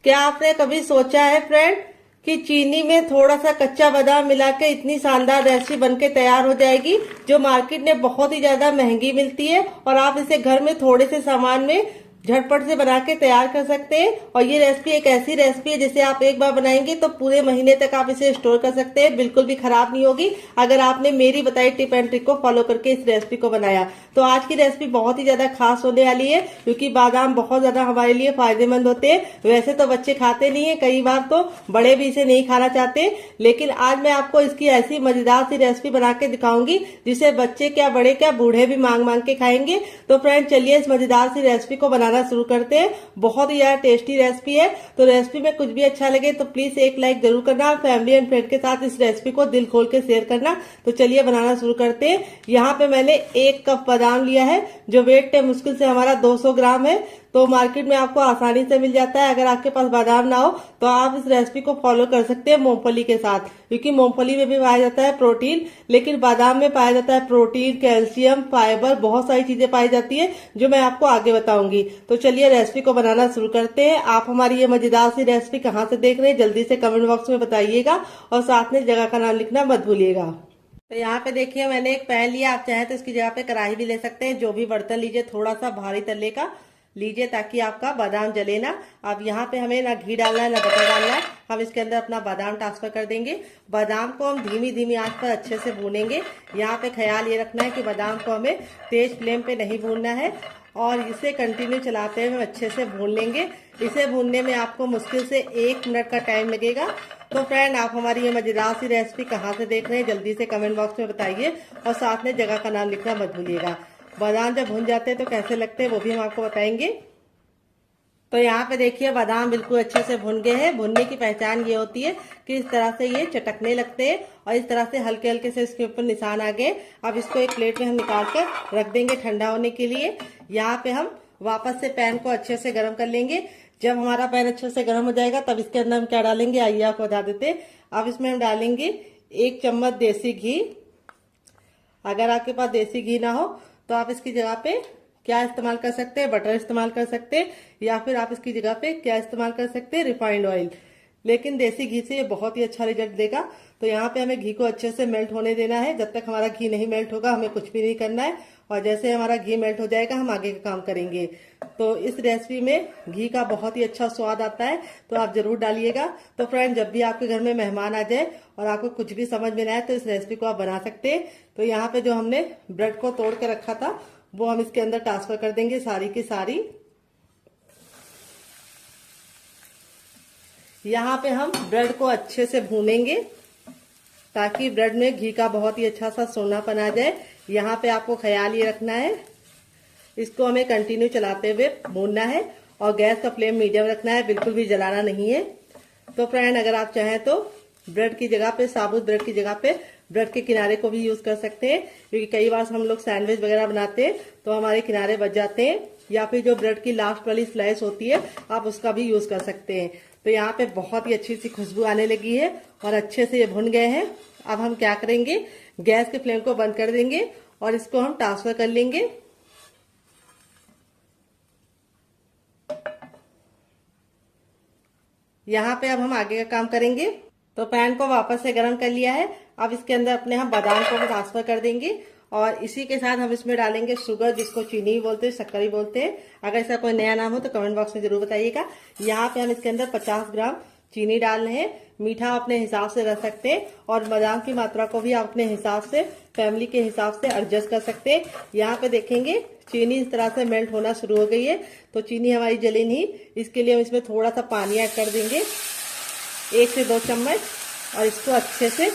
क्या आपने कभी सोचा है फ्रेंड कि चीनी में थोड़ा सा कच्चा बादाम मिला के इतनी शानदार रेसिपी बनके तैयार हो जाएगी, जो मार्केट में बहुत ही ज्यादा महंगी मिलती है और आप इसे घर में थोड़े से सामान में झटपट से बना के तैयार कर सकते हैं। और ये रेसिपी एक ऐसी रेसिपी है जिसे आप एक बार बनाएंगे तो पूरे महीने तक आप इसे स्टोर कर सकते हैं, बिल्कुल भी खराब नहीं होगी अगर आपने मेरी बताई टिप एंड ट्रिक को फॉलो करके इस रेसिपी को बनाया। तो आज की रेसिपी बहुत ही ज्यादा खास होने वाली है, क्योंकि बादाम बहुत ज्यादा हमारे लिए फायदेमंद होते हैं। वैसे तो बच्चे खाते नहीं है, कई बार तो बड़े भी इसे नहीं खाना चाहते, लेकिन आज मैं आपको इसकी ऐसी मजेदार सी रेसिपी बना के दिखाऊंगी जिसे बच्चे क्या बड़े क्या बूढ़े भी मांग मांग के खाएंगे। तो फ्रेंड चलिए इस मजेदार सी रेसिपी को बनाना शुरू करते हैं। बहुत ही ज्यादा टेस्टी रेसिपी है। तो रेसिपी में कुछ भी अच्छा लगे तो प्लीज एक लाइक जरूर करना और फैमिली एंड फ्रेंड के साथ इस रेसिपी को दिल खोल के शेयर करना। तो चलिए बनाना शुरू करते हैं। यहाँ पे मैंने 1 कप बादाम लिया है, जो वेट है मुश्किल से हमारा 200 ग्राम है। तो मार्केट में आपको आसानी से मिल जाता है। अगर आपके पास बादाम ना हो तो आप इस रेसिपी को फॉलो कर सकते हैं मूंगफली के साथ, क्योंकि मूंगफली में भी पाया जाता है प्रोटीन, लेकिन बादाम में पाया जाता है प्रोटीन, कैल्शियम, फाइबर, बहुत सारी चीजें पाई जाती है जो मैं आपको आगे बताऊंगी। तो चलिए रेसिपी को बनाना शुरू करते हैं। आप हमारी ये मजेदार सी रेसिपी कहाँ से देख रहे हैं जल्दी से कमेंट बॉक्स में बताइएगा और साथ में जगह का नाम लिखना मत भूलिएगा। तो यहाँ पे देखिए मैंने एक पैन लिया, आप चाहें तो इसकी जगह पे कढ़ाई भी ले सकते हैं। जो भी बर्तन लीजिए थोड़ा सा भारी तले का लीजिए ताकि आपका बादाम जले ना। अब यहाँ पे हमें ना घी डालना है ना बटर डालना है, हम इसके अंदर अपना बादाम ट्रांसफर कर देंगे। बादाम को हम धीमी धीमी आंच पर अच्छे से भूनेंगे। यहाँ पे ख्याल ये रखना है कि बादाम को हमें तेज फ्लेम पे नहीं भूनना है और इसे कंटिन्यू चलाते हुए अच्छे से भून लेंगे। इसे भूनने में आपको मुश्किल से 1 मिनट का टाइम लगेगा। तो फ्रेंड आप हमारी ये मजेदार सी रेसिपी कहाँ से देख रहे हैं जल्दी से कमेंट बॉक्स में बताइए और साथ में जगह का नाम लिखना मत भूलिएगा। बादाम जब भुन जाते हैं तो कैसे लगते हैं वो भी हम आपको बताएंगे। तो यहाँ पे देखिए बादाम बिल्कुल अच्छे से भुन गए हैं। भुनने की पहचान ये होती है कि इस तरह से ये चटकने लगते हैं और इस तरह से हल्के हल्के से इसके ऊपर निशान आ गए। अब इसको एक प्लेट में हम निकाल कर रख देंगे ठंडा होने के लिए। यहाँ पे हम वापस से पैन को अच्छे से गर्म कर लेंगे। जब हमारा पैन अच्छे से गर्म हो जाएगा तब इसके अंदर हम क्या डालेंगे आइए आपको बता देते हैं। अब इसमें हम डालेंगे 1 चम्मच देसी घी। अगर आपके पास देसी घी ना हो तो आप इसकी जगह पे क्या इस्तेमाल कर सकते हैं, बटर इस्तेमाल कर सकते हैं, या फिर आप इसकी जगह पे क्या इस्तेमाल कर सकते हैं, रिफाइंड ऑयल। लेकिन देसी घी से ये बहुत ही अच्छा रिजल्ट देगा। तो यहाँ पे हमें घी को अच्छे से मेल्ट होने देना है। जब तक हमारा घी नहीं मेल्ट होगा हमें कुछ भी नहीं करना है, और जैसे हमारा घी मेल्ट हो जाएगा हम आगे का काम करेंगे। तो इस रेसिपी में घी का बहुत ही अच्छा स्वाद आता है, तो आप जरूर डालिएगा। तो फ्रेंड जब भी आपके घर में मेहमान आ जाए और आपको कुछ भी समझ में ना आए तो इस रेसिपी को आप बना सकते हैं। तो यहाँ पे जो हमने ब्रेड को तोड़ के रखा था वो हम इसके अंदर ट्रांसफर कर देंगे सारी की सारी। यहाँ पे हम ब्रेड को अच्छे से भूनेंगे ताकि ब्रेड में घी का बहुत ही अच्छा सा सोनापन आ जाए। यहाँ पे आपको ख्याल ये रखना है, इसको हमें कंटिन्यू चलाते हुए भूनना है और गैस का फ्लेम मीडियम रखना है, बिल्कुल भी जलाना नहीं है। तो फ्रेंड अगर आप चाहें तो ब्रेड की जगह पे, साबुत ब्रेड की जगह पे ब्रेड के किनारे को भी यूज कर सकते हैं, क्योंकि कई बार हम लोग सैंडविच वगैरह बनाते हैं तो हमारे किनारे बच जाते हैं। या फिर जो ब्रेड की लास्ट वाली स्लाइस होती है आप उसका भी यूज कर सकते हैं। तो यहाँ पे बहुत ही अच्छी सी खुशबू आने लगी है और अच्छे से ये भुन गए हैं। अब हम क्या करेंगे, गैस के फ्लेम को बंद कर देंगे और इसको हम ट्रांसफर कर लेंगे। यहाँ पे अब हम आगे का काम करेंगे। तो पैन को वापस से गर्म कर लिया है। अब इसके अंदर अपने हम बादाम को ट्रांसफर कर देंगे और इसी के साथ हम इसमें डालेंगे शुगर, जिसको चीनी बोलते हैं, शक्कर बोलते हैं। अगर इसका कोई नया नाम हो तो कमेंट बॉक्स में जरूर बताइएगा। यहाँ पे हम इसके अंदर 50 ग्राम चीनी डाल रहे हैं। मीठा अपने हिसाब से रख सकते हैं और बादाम की मात्रा को भी आप अपने हिसाब से, फैमिली के हिसाब से एडजस्ट कर सकते हैं। यहाँ पे देखेंगे चीनी इस तरह से मेल्ट होना शुरू हो गई है। तो चीनी हमारी जली नहीं, इसके लिए हम इसमें थोड़ा सा पानी ऐड कर देंगे, 1 से 2 चम्मच, और इसको अच्छे से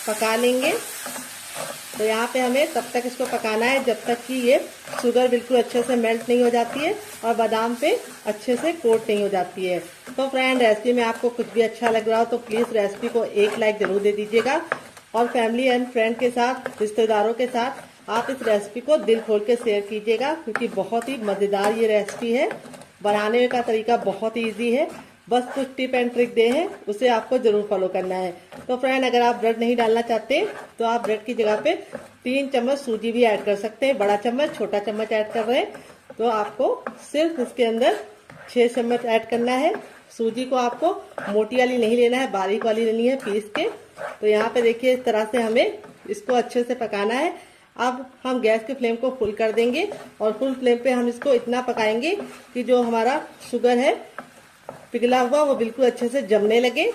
पका लेंगे। तो यहाँ पे हमें तब तक इसको पकाना है जब तक कि ये शुगर बिल्कुल अच्छे से मेल्ट नहीं हो जाती है और बादाम पे अच्छे से कोट नहीं हो जाती है। तो फ्रेंड रेसिपी में आपको कुछ भी अच्छा लग रहा हो तो प्लीज रेसिपी को 1 लाइक जरूर दे दीजिएगा और फैमिली एंड फ्रेंड के साथ, रिश्तेदारों के साथ आप इस रेसिपी को दिल खोल के शेयर कीजिएगा, क्योंकि बहुत ही मजेदार ये रेसिपी है। बनाने का तरीका बहुत ही ईजी है, बस कुछ टिप एंड ट्रिक दे हैं उसे आपको जरूर फॉलो करना है। तो फ्रेंड अगर आप ब्रेड नहीं डालना चाहते तो आप ब्रेड की जगह पे 3 चम्मच सूजी भी ऐड कर सकते हैं। बड़ा चम्मच, छोटा चम्मच ऐड कर रहे हैं तो आपको सिर्फ इसके अंदर 6 चम्मच ऐड करना है। सूजी को आपको मोटी वाली नहीं लेना है, बारीक वाली लेनी है पीस के। तो यहाँ पे देखिए इस तरह से हमें इसको अच्छे से पकाना है। अब हम गैस के फ्लेम को फुल कर देंगे और फुल फ्लेम पे हम इसको इतना पकाएंगे कि जो हमारा शुगर है पिघला हुआ वो बिल्कुल अच्छे से जमने लगे।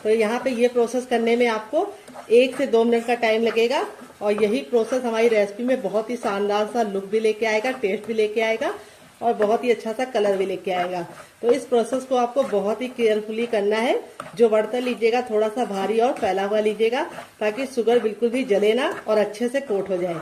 तो यहाँ पे ये प्रोसेस करने में आपको 1 से 2 मिनट का टाइम लगेगा और यही प्रोसेस हमारी रेसिपी में बहुत ही शानदार सा लुक भी लेके आएगा, टेस्ट भी लेके आएगा और बहुत ही अच्छा सा कलर भी लेके आएगा। तो इस प्रोसेस को आपको बहुत ही केयरफुली करना है। जो बर्तन लीजिएगा थोड़ा सा भारी और फैला हुआ लीजिएगा ताकि शुगर बिल्कुल भी जले ना और अच्छे से कोट हो जाए।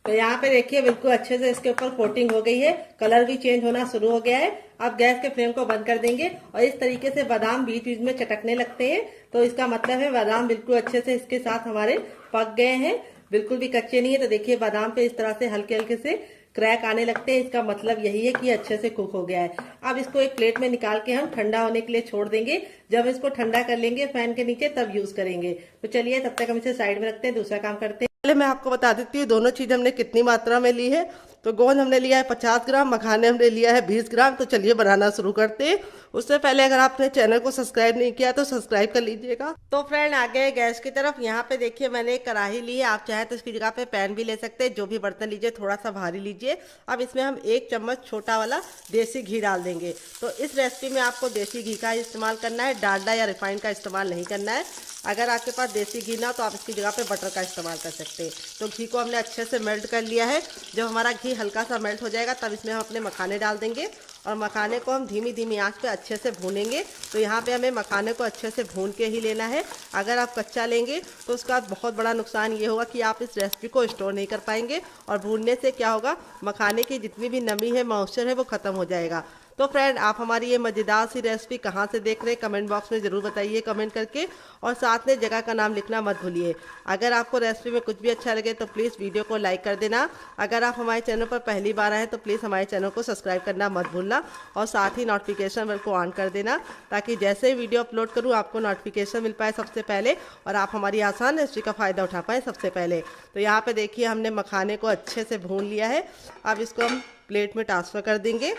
तो यहाँ पे देखिए बिल्कुल अच्छे से इसके ऊपर कोटिंग हो गई है, कलर भी चेंज होना शुरू हो गया है। अब गैस के फ्लेम को बंद कर देंगे और इस तरीके से बादाम बीच बीच में चटकने लगते हैं तो इसका मतलब है बादाम बिल्कुल अच्छे से इसके साथ हमारे पक गए हैं, बिल्कुल भी कच्चे नहीं है। तो देखिए बादाम पे इस तरह से हल्के हल्के से क्रैक आने लगते हैं, इसका मतलब यही है कि अच्छे से कुक हो गया है। अब इसको एक प्लेट में निकाल के हम ठंडा होने के लिए छोड़ देंगे। जब इसको ठंडा कर लेंगे फैन के नीचे तब यूज करेंगे। तो चलिए तब तक हम इसे साइड में रखते हैं, दूसरा काम करते हैं। पहले मैं आपको बता देती हूँ दोनों चीज हमने कितनी मात्रा में ली है। तो गोंद हमने लिया है 50 ग्राम, मखाने हमने लिया है 20 ग्राम। तो चलिए बनाना शुरू करते हैं। उससे पहले अगर आपने चैनल को सब्सक्राइब नहीं किया तो सब्सक्राइब कर लीजिएगा। तो फ्रेंड आ गए गैस की तरफ। यहाँ पे देखिए मैंने एक कढ़ाई ली है, आप चाहे तो इसकी जगह पे पैन भी ले सकते हैं। जो भी बर्तन लीजिए थोड़ा सा भारी लीजिए। अब इसमें हम 1 चम्मच छोटा वाला देसी घी डाल देंगे। तो इस रेसिपी में आपको देसी घी का इस्तेमाल करना है, डालडा या रिफाइंड का इस्तेमाल नहीं करना है। अगर आपके पास देसी घी ना तो आप इसकी जगह पे बटर का इस्तेमाल कर सकते हैं। तो घी को हमने अच्छे से मेल्ट कर लिया है। जब हमारा घी हल्का सा मेल्ट हो जाएगा तब इसमें हम अपने मखाने डाल देंगे और मखाने को हम धीमी धीमी आंच पे अच्छे से भूनेंगे। तो यहाँ पे हमें मखाने को अच्छे से भून के ही लेना है। अगर आप कच्चा लेंगे तो उसका बहुत बड़ा नुकसान ये होगा कि आप इस रेसिपी को स्टोर नहीं कर पाएंगे और भूनने से क्या होगा, मखाने की जितनी भी नमी है, मॉइस्चर है, वो खत्म हो जाएगा। तो फ्रेंड आप हमारी ये मज़ेदार सी रेसिपी कहाँ से देख रहे हैं कमेंट बॉक्स में ज़रूर बताइए कमेंट करके, और साथ में जगह का नाम लिखना मत भूलिए। अगर आपको रेसिपी में कुछ भी अच्छा लगे तो प्लीज़ वीडियो को लाइक कर देना। अगर आप हमारे चैनल पर पहली बार आए तो प्लीज़ हमारे चैनल को सब्सक्राइब करना मत भूलना और साथ ही नोटिफिकेशन बेल को ऑन कर देना ताकि जैसे ही वीडियो अपलोड करूँ आपको नोटिफिकेशन मिल पाए सबसे पहले और आप हमारी आसान रेसिपी का फ़ायदा उठा पाएँ सबसे पहले। तो यहाँ पर देखिए हमने मखाने को अच्छे से भून लिया है। अब इसको हम प्लेट में ट्रांसफ़र कर देंगे।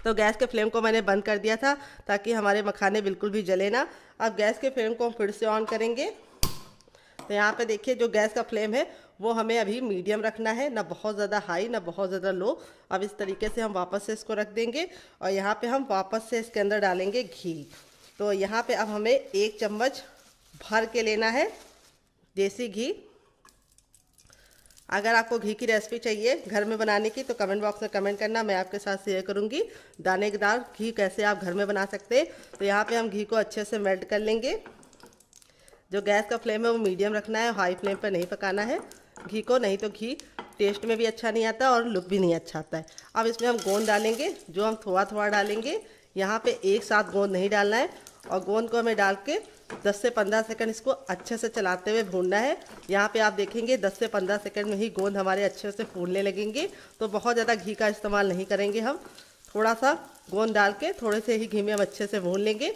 तो गैस के फ्लेम को मैंने बंद कर दिया था ताकि हमारे मखाने बिल्कुल भी जले ना। अब गैस के फ्लेम को हम फिर से ऑन करेंगे। तो यहाँ पे देखिए जो गैस का फ्लेम है वो हमें अभी मीडियम रखना है, ना बहुत ज़्यादा हाई ना बहुत ज़्यादा लो। अब इस तरीके से हम वापस से इसको रख देंगे और यहाँ पे हम वापस से इसके अंदर डालेंगे घी। तो यहाँ पे अब हमें 1 चम्मच भर के लेना है देसी घी। अगर आपको घी की रेसिपी चाहिए घर में बनाने की तो कमेंट बॉक्स में कमेंट करना, मैं आपके साथ शेयर करूंगी दानेदार घी कैसे आप घर में बना सकते हैं। तो यहाँ पे हम घी को अच्छे से मेल्ट कर लेंगे। जो गैस का फ्लेम है वो मीडियम रखना है, हाई फ्लेम पर नहीं पकाना है घी को, नहीं तो घी टेस्ट में भी अच्छा नहीं आता और लुक भी नहीं अच्छा आता है। अब इसमें हम गोंद डालेंगे, जो हम थोड़ा थोड़ा डालेंगे। यहाँ पे एक साथ गोंद नहीं डालना है और गोंद को हमें डाल के 10 से 15 सेकंड इसको अच्छे से चलाते हुए भूनना है। यहाँ पे आप देखेंगे 10 से 15 सेकंड में ही गोंद हमारे अच्छे से फूलने लगेंगे। तो बहुत ज़्यादा घी का इस्तेमाल नहीं करेंगे हम, थोड़ा सा गोंद डाल के थोड़े से ही घी में हम अच्छे से भून लेंगे।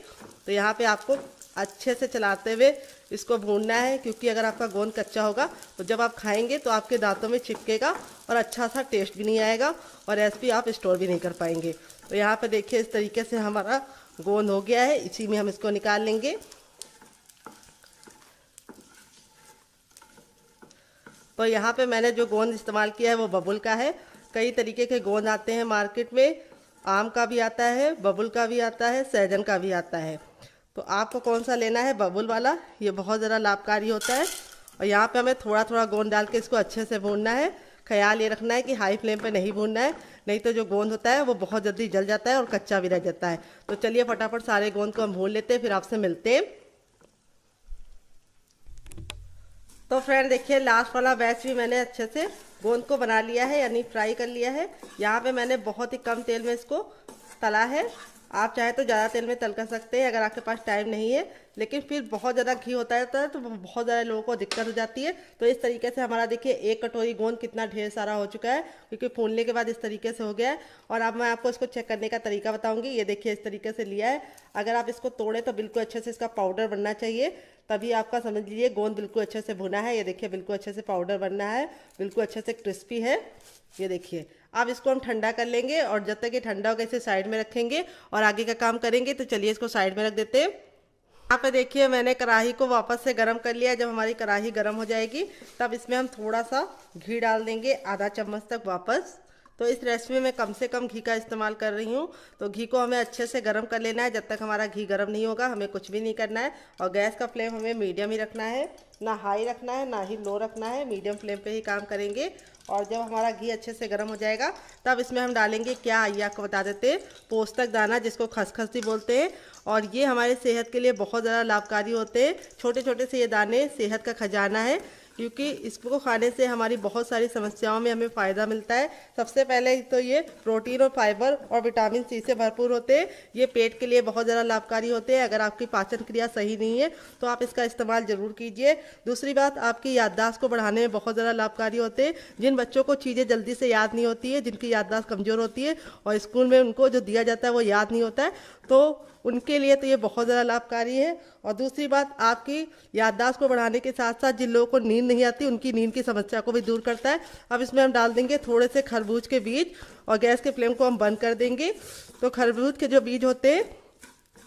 तो यहाँ पे आपको अच्छे से चलाते हुए इसको भूनना है, क्योंकि अगर आपका गोंद कच्चा होगा तो जब आप खाएंगे तो आपके दांतों में चिपकेगा और अच्छा सा टेस्ट भी नहीं आएगा और रेसिपी आप स्टोर भी नहीं कर पाएंगे। तो यहाँ पे देखिए इस तरीके से हमारा गोंद हो गया है, इसी में हम इसको निकाल लेंगे। तो यहाँ पे मैंने जो गोंद इस्तेमाल किया है वो बबुल का है। कई तरीके के गोंद आते हैं मार्केट में, आम का भी आता है, बबुल का भी आता है, सहजन का भी आता है। तो आपको कौन सा लेना है, बबुल वाला, ये बहुत ज़्यादा लाभकारी होता है। और यहाँ पे हमें थोड़ा थोड़ा गोंद डाल के इसको अच्छे से भूनना है। ख्याल ये रखना है कि हाई फ्लेम पे नहीं भूनना है, नहीं तो जो गोंद होता है वो बहुत जल्दी जल जाता है और कच्चा भी रह जाता है। तो चलिए फटाफट सारे गोंद को हम भून लेते हैं, फिर आपसे मिलते हैं। तो फ्रेंड देखिए लास्ट वाला बैच भी मैंने अच्छे से गोंद को बना लिया है, यानी फ्राई कर लिया है। यहाँ पे मैंने बहुत ही कम तेल में इसको तला है। आप चाहे तो ज़्यादा तेल में तल कर सकते हैं अगर आपके पास टाइम नहीं है, लेकिन फिर बहुत ज़्यादा घी होता है तो बहुत ज़्यादा लोगों को दिक्कत हो जाती है। तो इस तरीके से हमारा देखिए 1 कटोरी गोंद कितना ढेर सारा हो चुका है, क्योंकि फूलने के बाद इस तरीके से हो गया है। और अब मैं आपको इसको चेक करने का तरीका बताऊंगी। ये देखिए इस तरीके से लिया है। अगर आप इसको तोड़े तो बिल्कुल अच्छे से इसका पाउडर बनना चाहिए, तभी आपका समझ लीजिए गोंद बिल्कुल अच्छे से भुना है। ये देखिए बिल्कुल अच्छे से पाउडर बनना है, बिल्कुल अच्छे से क्रिस्पी है। ये देखिए अब इसको हम ठंडा कर लेंगे और जब तक ये ठंडा होगा इसे साइड में रखेंगे और आगे का काम करेंगे। तो चलिए इसको साइड में रख देते हैं। यहाँ पे देखिए मैंने कढ़ाई को वापस से गर्म कर लिया। जब हमारी कढ़ाई गर्म हो जाएगी तब इसमें हम थोड़ा सा घी डाल देंगे, आधा चम्मच तक वापस। तो इस रेसिपी में मैं कम से कम घी का इस्तेमाल कर रही हूँ। तो घी को हमें अच्छे से गर्म कर लेना है। जब तक हमारा घी गर्म नहीं होगा हमें कुछ भी नहीं करना है। और गैस का फ्लेम हमें मीडियम ही रखना है, ना हाई रखना है ना ही लो रखना है, मीडियम फ्लेम पे ही काम करेंगे। और जब हमारा घी अच्छे से गर्म हो जाएगा तब इसमें हम डालेंगे क्या, आइए आपको बता देते हैं, पोस्तक दाना, जिसको खसखस भी बोलते हैं। और ये हमारे सेहत के लिए बहुत ज़्यादा लाभकारी होते हैं। छोटे छोटे से ये दाने सेहत का खजाना है, क्योंकि इसको खाने से हमारी बहुत सारी समस्याओं में हमें फ़ायदा मिलता है। सबसे पहले तो ये प्रोटीन और फाइबर और विटामिन सी से भरपूर होते हैं। ये पेट के लिए बहुत ज़्यादा लाभकारी होते हैं। अगर आपकी पाचन क्रिया सही नहीं है तो आप इसका इस्तेमाल ज़रूर कीजिए। दूसरी बात, आपकी याददाश्त को बढ़ाने में बहुत ज़्यादा लाभकारी होते हैं। जिन बच्चों को चीज़ें जल्दी से याद नहीं होती है, जिनकी याददाश्त कमज़ोर होती है और स्कूल में उनको जो दिया जाता है वो याद नहीं होता है, तो उनके लिए तो ये बहुत ज़्यादा लाभकारी है। और दूसरी बात, आपकी याददाश्त को बढ़ाने के साथ साथ जिन लोगों को नींद नहीं आती उनकी नींद की समस्या को भी दूर करता है। अब इसमें हम डाल देंगे थोड़े से खरबूज के बीज और गैस के फ्लेम को हम बंद कर देंगे। तो खरबूज के जो बीज होते हैं,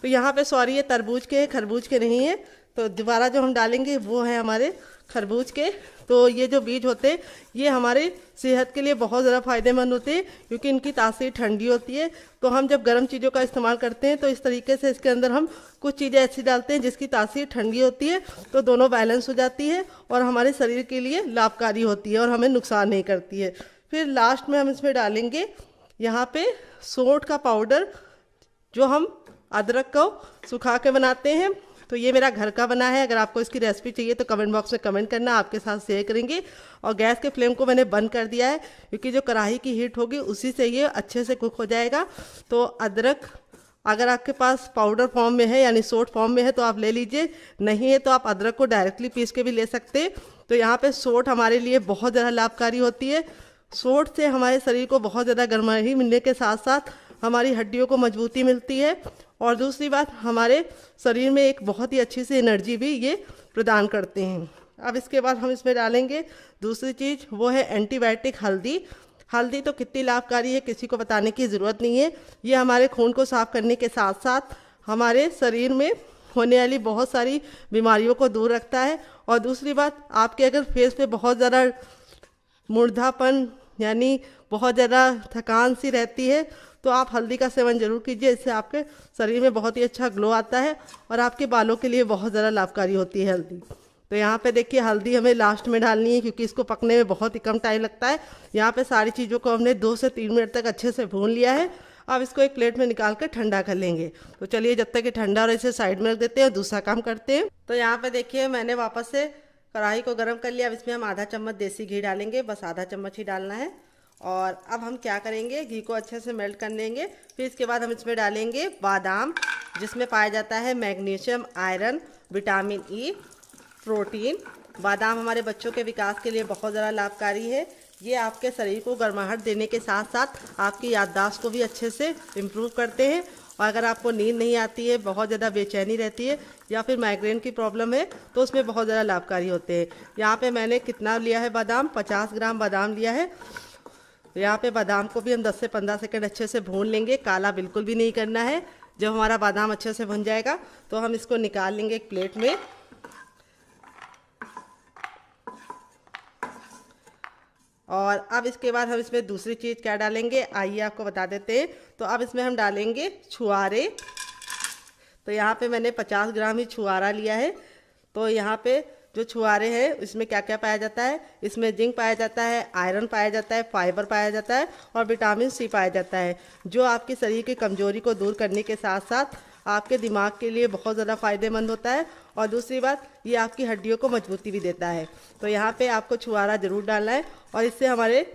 तो यहाँ पे सॉरी ये तरबूज के हैं, खरबूज के नहीं है। तो दोबारा जो हम डालेंगे वो है हमारे खरबूज के। तो ये जो बीज होते हैं ये हमारे सेहत के लिए बहुत ज़्यादा फायदेमंद होते हैं, क्योंकि इनकी तासीर ठंडी होती है। तो हम जब गर्म चीज़ों का इस्तेमाल करते हैं तो इस तरीके से इसके अंदर हम कुछ चीज़ें ऐसी डालते हैं जिसकी तासीर ठंडी होती है, तो दोनों बैलेंस हो जाती है और हमारे शरीर के लिए लाभकारी होती है और हमें नुकसान नहीं करती है। फिर लास्ट में हम इसमें डालेंगे यहाँ पे सौंठ का पाउडर, जो हम अदरक को सुखा के बनाते हैं। तो ये मेरा घर का बना है। अगर आपको इसकी रेसिपी चाहिए तो कमेंट बॉक्स में कमेंट करना, आपके साथ शेयर करेंगे। और गैस के फ्लेम को मैंने बंद कर दिया है, क्योंकि जो कढ़ाई की हीट होगी उसी से ये अच्छे से कुक हो जाएगा। तो अदरक अगर आपके पास पाउडर फॉर्म में है यानी सौंठ फॉर्म में है तो आप ले लीजिए, नहीं है तो आप अदरक को डायरेक्टली पीस के भी ले सकते हैं। तो यहाँ पे सौंठ हमारे लिए बहुत ज़्यादा लाभकारी होती है। सौंठ से हमारे शरीर को बहुत ज़्यादा गर्माई मिलने के साथ साथ हमारी हड्डियों को मजबूती मिलती है। और दूसरी बात, हमारे शरीर में एक बहुत ही अच्छी सी एनर्जी भी ये प्रदान करते हैं। अब इसके बाद हम इसमें डालेंगे दूसरी चीज़, वो है एंटीबायोटिक हल्दी। हल्दी तो कितनी लाभकारी है किसी को बताने की ज़रूरत नहीं है। ये हमारे खून को साफ करने के साथ साथ हमारे शरीर में होने वाली बहुत सारी बीमारियों को दूर रखता है। और दूसरी बात, आपके अगर फेस पे बहुत ज़्यादा मुर्दापन यानी बहुत ज़्यादा थकान सी रहती है तो आप हल्दी का सेवन जरूर कीजिए। इससे आपके शरीर में बहुत ही अच्छा ग्लो आता है और आपके बालों के लिए बहुत ज़्यादा लाभकारी होती है हल्दी। तो यहाँ पे देखिए हल्दी हमें लास्ट में डालनी है, क्योंकि इसको पकने में बहुत ही कम टाइम लगता है। यहाँ पे सारी चीज़ों को हमने 2 से 3 मिनट तक अच्छे से भून लिया है। अब इसको एक प्लेट में निकाल कर ठंडा कर लेंगे। तो चलिए जब तक ये ठंडा और इसे साइड में रख देते हैं, दूसरा काम करते हैं। तो यहाँ पे देखिए मैंने वापस से कढ़ाई को गर्म कर लिया। अब इसमें हम आधा चम्मच देसी घी डालेंगे, बस आधा चम्मच ही डालना है। और अब हम क्या करेंगे, घी को अच्छे से मेल्ट कर लेंगे। फिर इसके बाद हम इसमें डालेंगे बादाम, जिसमें पाया जाता है magnesium, iron, vitamin E, protein. बादाम हमारे बच्चों के विकास के लिए बहुत ज़्यादा लाभकारी है। ये आपके शरीर को गर्माहट देने के साथ साथ आपकी याददाश्त को भी अच्छे से इम्प्रूव करते हैं। और अगर आपको नींद नहीं आती है, बहुत ज़्यादा बेचैनी रहती है या फिर माइग्रेन की प्रॉब्लम है, तो उसमें बहुत ज़्यादा लाभकारी होते हैं। यहाँ पे मैंने कितना लिया है बादाम, 50 ग्राम बादाम लिया है। यहाँ पे बादाम को भी हम 10 से 15 सेकंड अच्छे से भून लेंगे, काला बिल्कुल भी नहीं करना है। जब हमारा बादाम अच्छे से भुन जाएगा तो हम इसको निकाल लेंगे एक प्लेट में। और अब इसके बाद हम इसमें दूसरी चीज़ क्या डालेंगे, आइए आपको बता देते हैं। तो अब इसमें हम डालेंगे छुआरे। तो यहाँ पे मैंने 50 ग्राम ही छुआरा लिया है। तो यहाँ पे जो छुआरे हैं इसमें क्या क्या पाया जाता है, इसमें जिंक पाया जाता है, आयरन पाया जाता है, फाइबर पाया जाता है और विटामिन सी पाया जाता है, जो आपके शरीर की कमजोरी को दूर करने के साथ साथ आपके दिमाग के लिए बहुत ज़्यादा फायदेमंद होता है। और दूसरी बात, ये आपकी हड्डियों को मजबूती भी देता है। तो यहाँ पे आपको छुआरा ज़रूर डालना है और इससे हमारे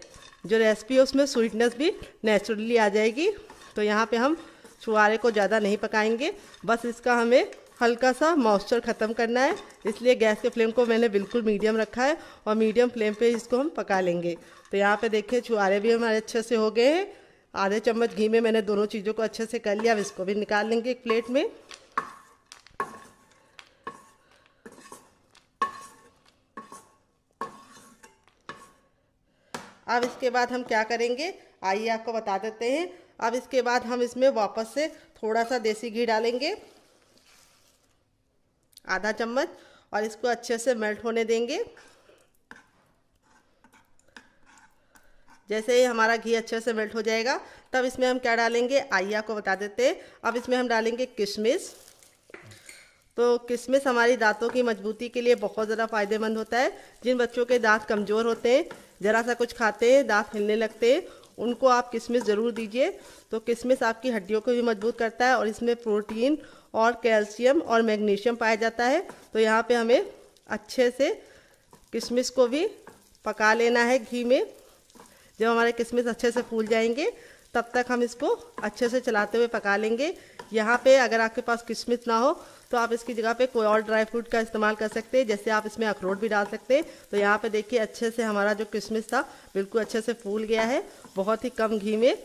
जो रेसिपी है उसमें स्वीटनेस भी नेचुरली आ जाएगी। तो यहाँ पे हम छुआरे को ज़्यादा नहीं पकाएंगे, बस इसका हमें हल्का सा मॉइस्चर ख़त्म करना है। इसलिए गैस के फ्लेम को मैंने बिल्कुल मीडियम रखा है और मीडियम फ्लेम पे इसको हम पका लेंगे। तो यहाँ पे देखिए छुआरे भी हमारे अच्छे से हो गए हैं। आधे चम्मच घी में मैंने दोनों चीज़ों को अच्छे से कर लिया। अब इसको भी निकाल लेंगे एक प्लेट में। अब इसके बाद हम क्या करेंगे, आइए आपको बता देते हैं। अब इसके बाद हम इसमें वापस से थोड़ा सा देसी घी डालेंगे, आधा चम्मच, और इसको अच्छे से मेल्ट होने देंगे। जैसे ही हमारा घी अच्छे से मेल्ट हो जाएगा तब इसमें हम क्या डालेंगे, आइए आपको बता देते हैं। अब इसमें हम डालेंगे किशमिश। तो किशमिश हमारी दांतों की मजबूती के लिए बहुत ज़्यादा फ़ायदेमंद होता है। जिन बच्चों के दांत कमज़ोर होते हैं, ज़रा सा कुछ खाते हैं दांत हिलने लगते हैं, उनको आप किशमिश ज़रूर दीजिए। तो किशमिश आपकी हड्डियों को भी मजबूत करता है और इसमें प्रोटीन और कैल्शियम और मैग्नीशियम पाया जाता है। तो यहाँ पे हमें अच्छे से किशमिश को भी पका लेना है घी में। जब हमारे किशमिश अच्छे से फूल जाएंगे तब तक हम इसको अच्छे से चलाते हुए पका लेंगे। यहाँ पे अगर आपके पास किशमिश ना हो तो आप इसकी जगह पे कोई और ड्राई फ्रूट का इस्तेमाल कर सकते हैं, जैसे आप इसमें अखरोट भी डाल सकते हैं। तो यहाँ पे देखिए अच्छे से हमारा जो किशमिश था बिल्कुल अच्छे से फूल गया है, बहुत ही कम घी में।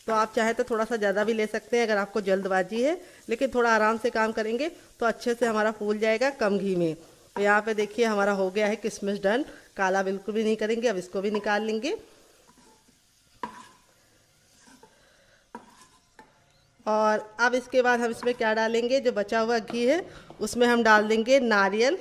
तो आप चाहे तो थोड़ा सा ज़्यादा भी ले सकते हैं अगर आपको जल्दबाजी है, लेकिन थोड़ा आराम से काम करेंगे तो अच्छे से हमारा फूल जाएगा कम घी में। तो यहाँ पे देखिए हमारा हो गया है किशमिश डन, काला बिल्कुल भी नहीं करेंगे। अब इसको भी निकाल लेंगे और अब इसके बाद हम इसमें क्या डालेंगे, जो बचा हुआ घी है उसमें हम डाल देंगे नारियल,